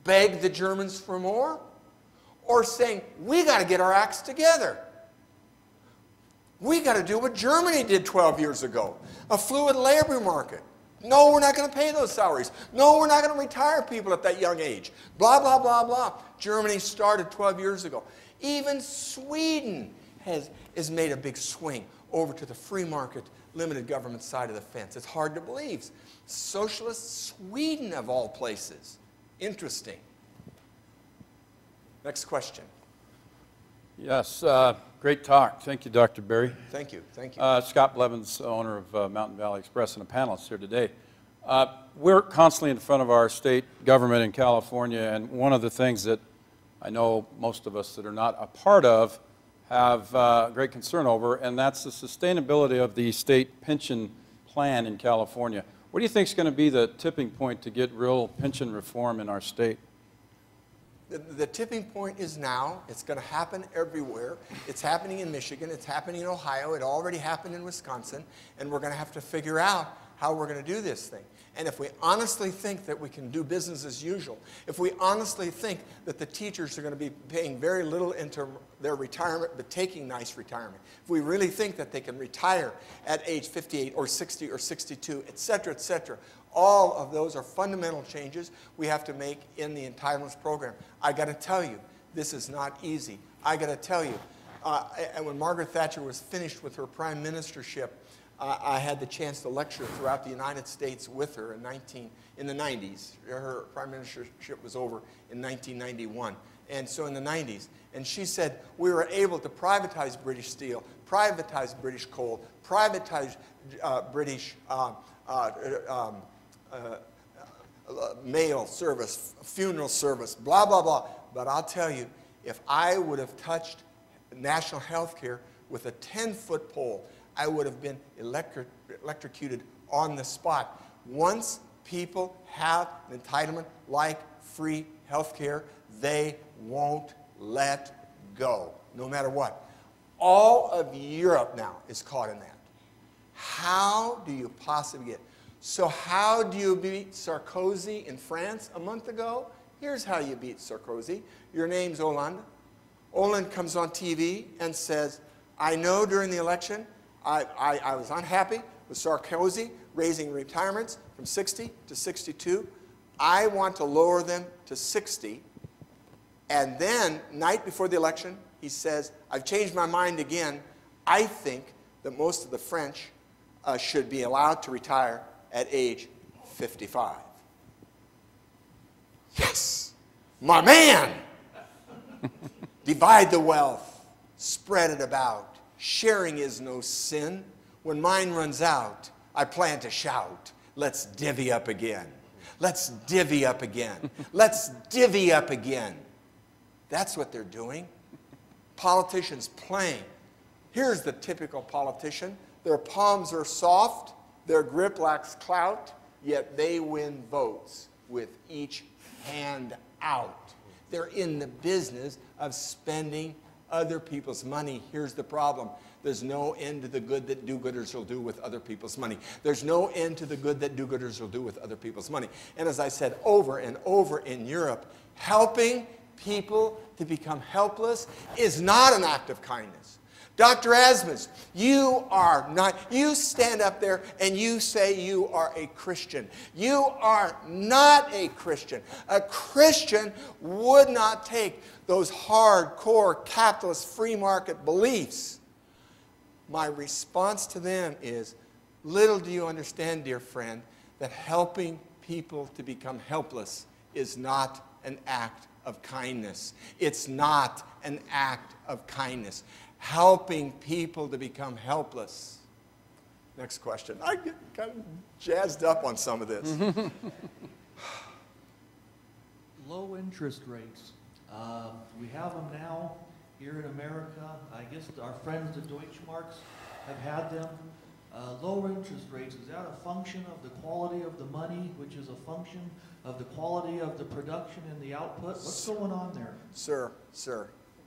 Beg the Germans for more? Or saying, we got to get our acts together. We got to do what Germany did 12 years ago. A fluid labor market. No, we're not going to pay those salaries. No, we're not going to retire people at that young age. Blah, blah, blah, blah. Germany started 12 years ago. Even Sweden has made a big swing over to the free market, limited government side of the fence. It's hard to believe. Socialist Sweden, of all places. Interesting. Next question. Yes, great talk. Thank you, Dr. Berry. Thank you. Thank you. Scott Blevins, owner of Mountain Valley Express and a panelist here today. We're constantly in front of our state government in California, and one of the things that I know most of us that are not a part of have great concern over, and that's the sustainability of the state pension plan in California. What do you think is going to be the tipping point to get real pension reform in our state? The tipping point is now. It's going to happen everywhere. It's happening in Michigan. It's happening in Ohio. It already happened in Wisconsin. And we're going to have to figure out how we're going to do this thing. And if we honestly think that we can do business as usual, if we honestly think that the teachers are going to be paying very little into their retirement but taking nice retirement, if we really think that they can retire at age 58 or 60 or 62, et cetera, all of those are fundamental changes we have to make in the entitlements program. I got to tell you, this is not easy. I got to tell you, and when Margaret Thatcher was finished with her prime ministership, I had the chance to lecture throughout the United States with her in the 90s. Her prime ministership was over in 1991. And so in the 90s. And she said, we were able to privatize British steel, privatize British coal, privatize British mail service, funeral service, blah, blah, blah. But I'll tell you, if I would have touched national health care with a 10-foot pole, I would have been electrocuted on the spot. Once people have an entitlement like free health care, they won't let go, no matter what. All of Europe now is caught in that. How do you possibly get? So how do you beat Sarkozy in France a month ago? Here's how you beat Sarkozy. Your name's Hollande. Hollande comes on TV and says, I know during the election I was unhappy with Sarkozy raising retirements from 60 to 62. I want to lower them to 60. And then, night before the election, he says, I've changed my mind again. I think that most of the French should be allowed to retire at age 55. Yes, my man! Divide the wealth, spread it about. Sharing is no sin. When mine runs out, I plan to shout, let's divvy up again. Let's divvy up again. Let's divvy up again. That's what they're doing. Politicians playing. Here's the typical politician. Their palms are soft, their grip lacks clout, yet they win votes with each hand out. They're in the business of spending other people's money. Here's the problem. There's no end to the good that do-gooders will do with other people's money. There's no end to the good that do-gooders will do with other people's money. And as I said over and over in Europe, helping people to become helpless is not an act of kindness. Dr. Asmus, you are not, you stand up there and you say you are a Christian. You are not a Christian. A Christian would not take those hardcore capitalist free market beliefs. My response to them is, little do you understand, dear friend, that helping people to become helpless is not an act of kindness. It's not an act of kindness. Helping people to become helpless. Next question. I get kind of jazzed up on some of this. Low interest rates. We have them now here in America. I guess our friends, the Deutschmarks, have had them. Lower interest rates, is that a function of the quality of the money, which is a function of the quality of the production and the output? What's going on there? Sir,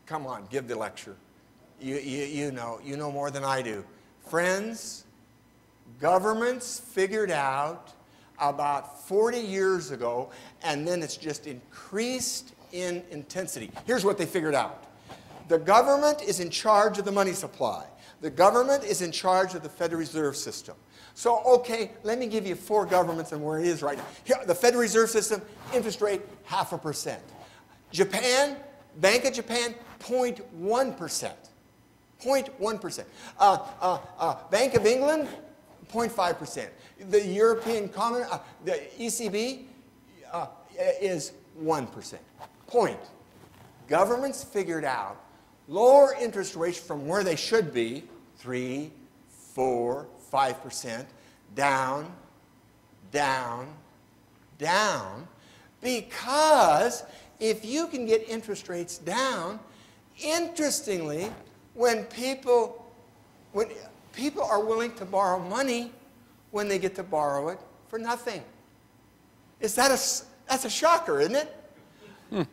come on, give the lecture. You know more than I do. Friends, governments figured out about 40 years ago, and then it's just increased in intensity. Here's what they figured out. The government is in charge of the money supply. The government is in charge of the Federal Reserve System. So, okay, let me give you 4 governments and where it is right now. Here, the Federal Reserve System, interest rate, 0.5%. Japan, Bank of Japan, 0.1%. 0.1%. Bank of England, 0.5%. The European Common, the ECB is 1%. Point. Governments figured out lower interest rates from where they should be, 3, 4, 5%, down, because if you can get interest rates down, interestingly, when people are willing to borrow money when they get to borrow it for nothing. That's a shocker, isn't it?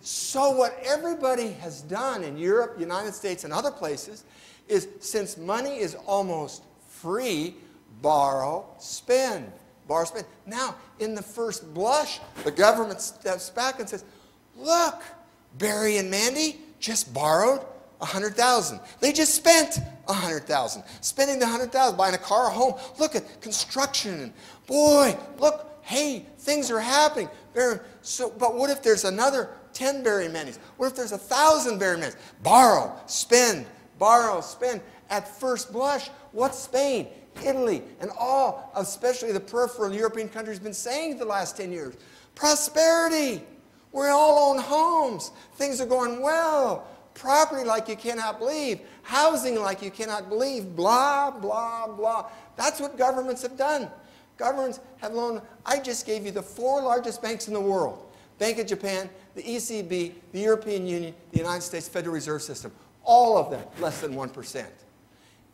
So what everybody has done in Europe, United States, and other places is, since money is almost free, borrow, spend. Borrow, spend. Now, in the first blush, the government steps back and says, look, Barry and Mandy just borrowed $100,000. They just spent $100,000. Spending the $100,000, buying a car, a home. Look at construction. And boy, look, hey, things are happening. But what if there's another 10 Barry Mandys? What if there's 1,000 Barry Mandys? Borrow, spend, borrow, spend. At first blush, what's Spain, Italy, and all, especially the peripheral European countries, been saying the last 10 years? Prosperity. We all own homes. Things are going well. Property like you cannot believe. Housing like you cannot believe. Blah, blah, blah. That's what governments have done. Governments have loaned. I just gave you the 4 largest banks in the world. Bank of Japan, the ECB, the European Union, the United States Federal Reserve System. All of them less than 1%.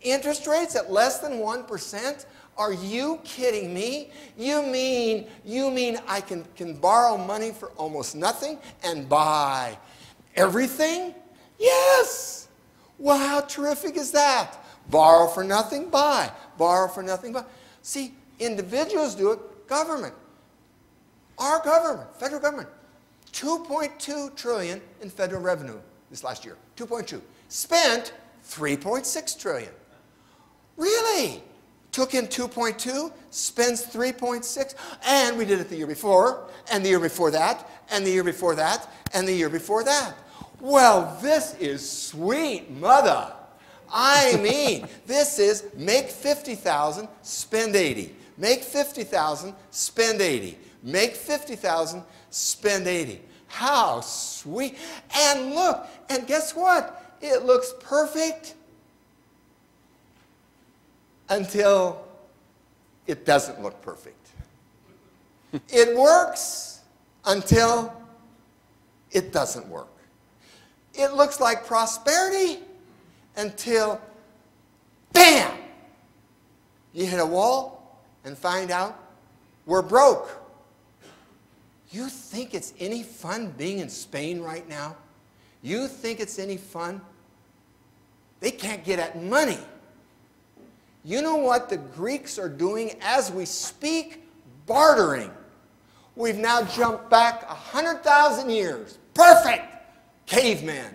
Interest rates at less than 1%? Are you kidding me? You mean I can borrow money for almost nothing and buy everything? Yes! Well, how terrific is that? Borrow for nothing, buy. Borrow for nothing, buy. See, individuals do it, government. Our government, federal government, $2.2 trillion in federal revenue this last year. 2.2. Spent $3.6 trillion. Really? Took in 2.2, spends 3.6, and we did it the year before, and the year before that, and the year before that, and the year before that. Well, this is sweet mother. I mean, this is make 50,000, spend 80. Make 50,000, spend 80. Make 50,000, spend 80. How sweet. And look, and guess what? It looks perfect until it doesn't look perfect. It works until it doesn't work. It looks like prosperity until, bam, you hit a wall and find out we're broke. You think it's any fun being in Spain right now? You think it's any fun? They can't get at money. You know what the Greeks are doing as we speak? Bartering. We've now jumped back 100,000 years. Perfect! Caveman.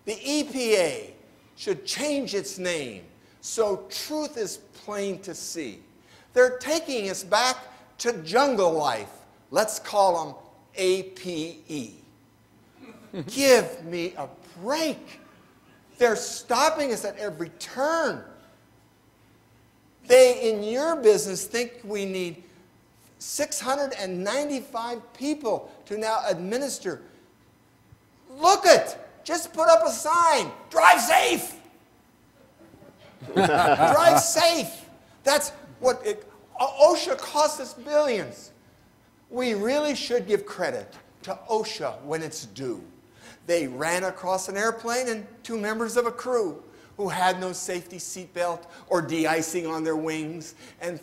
The EPA should change its name so truth is plain to see. They're taking us back to jungle life. Let's call them APE. Give me a break. They're stopping us at every turn. They, in your business, think we need 695 people to now administer. Look it! Just put up a sign. Drive safe! Drive safe! That's what OSHA costs us billions. We really should give credit to OSHA when it's due. They ran across an airplane and 2 members of a crew who had no safety seatbelt or de-icing on their wings, and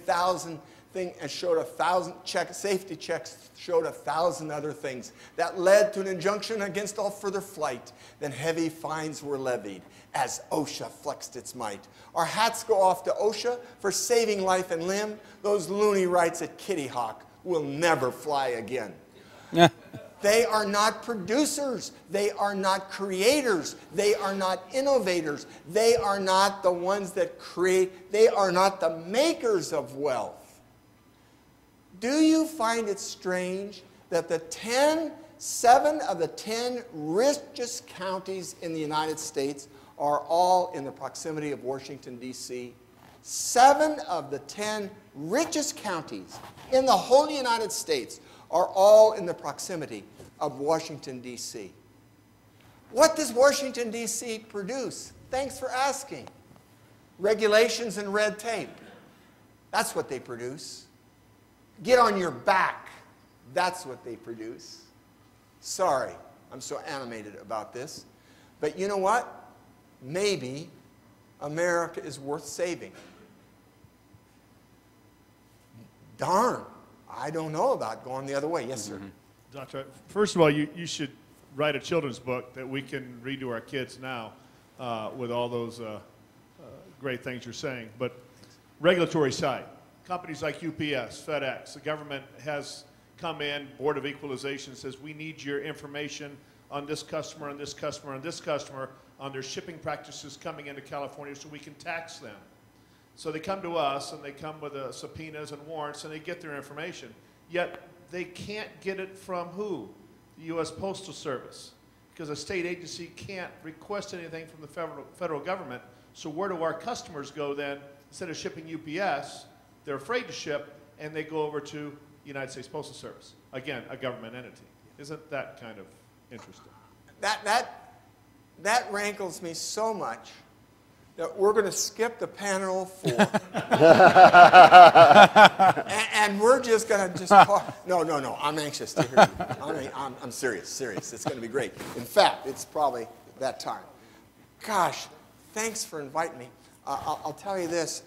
showed 1,000 safety checks showed 1,000 other things that led to an injunction against all further flight. Then heavy fines were levied as OSHA flexed its might. Our hats go off to OSHA for saving life and limb. Those loony rights at Kitty Hawk will never fly again. They are not producers. They are not creators. They are not innovators. They are not the ones that create. They are not the makers of wealth. Do you find it strange that 7 of the 10 richest counties in the United States are all in the proximity of Washington, D.C.? 7 of the 10 richest counties in the whole United States are all in the proximity of Washington, D.C. What does Washington, D.C. produce? Thanks for asking. Regulations and red tape. That's what they produce. Get on your back. That's what they produce. Sorry, I'm so animated about this. But you know what? Maybe America is worth saving. Darn. I don't know about going the other way. Yes, sir. Doctor, first of all, you should write a children's book that we can read to our kids now with all those great things you're saying. But regulatory side, companies like UPS, FedEx, the government has come in, Board of Equalization says we need your information on this customer, on this customer, on this customer, on their shipping practices coming into California so we can tax them. So they come to us and they come with subpoenas and warrants and they get their information. Yet they can't get it from who? The U.S. Postal Service. Because a state agency can't request anything from the federal government. So where do our customers go then? Instead of shipping UPS, they're afraid to ship and they go over to the United States Postal Service. Again, a government entity. Isn't that kind of interesting? That rankles me so much that we're going to skip the panel 4. and we're just going to just talk. No, I'm anxious to hear you. I'm serious. It's going to be great. In fact, it's probably that time. Gosh, thanks for inviting me. I'll tell you this.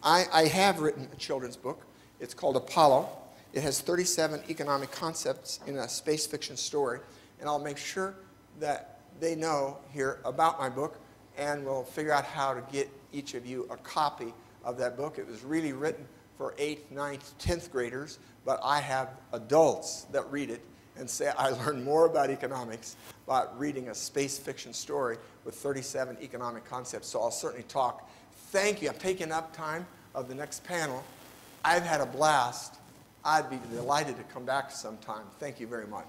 I have written a children's book. It's called Apollo. It has 37 economic concepts in a space fiction story. And I'll make sure that they know here about my book, and we'll figure out how to get each of you a copy of that book. It was really written for 8th, 9th, 10th graders, but I have adults that read it and say I learned more about economics by reading a space fiction story with 37 economic concepts. So I'll certainly talk. Thank you. I'm taking up time of the next panel. I've had a blast. I'd be delighted to come back sometime. Thank you very much.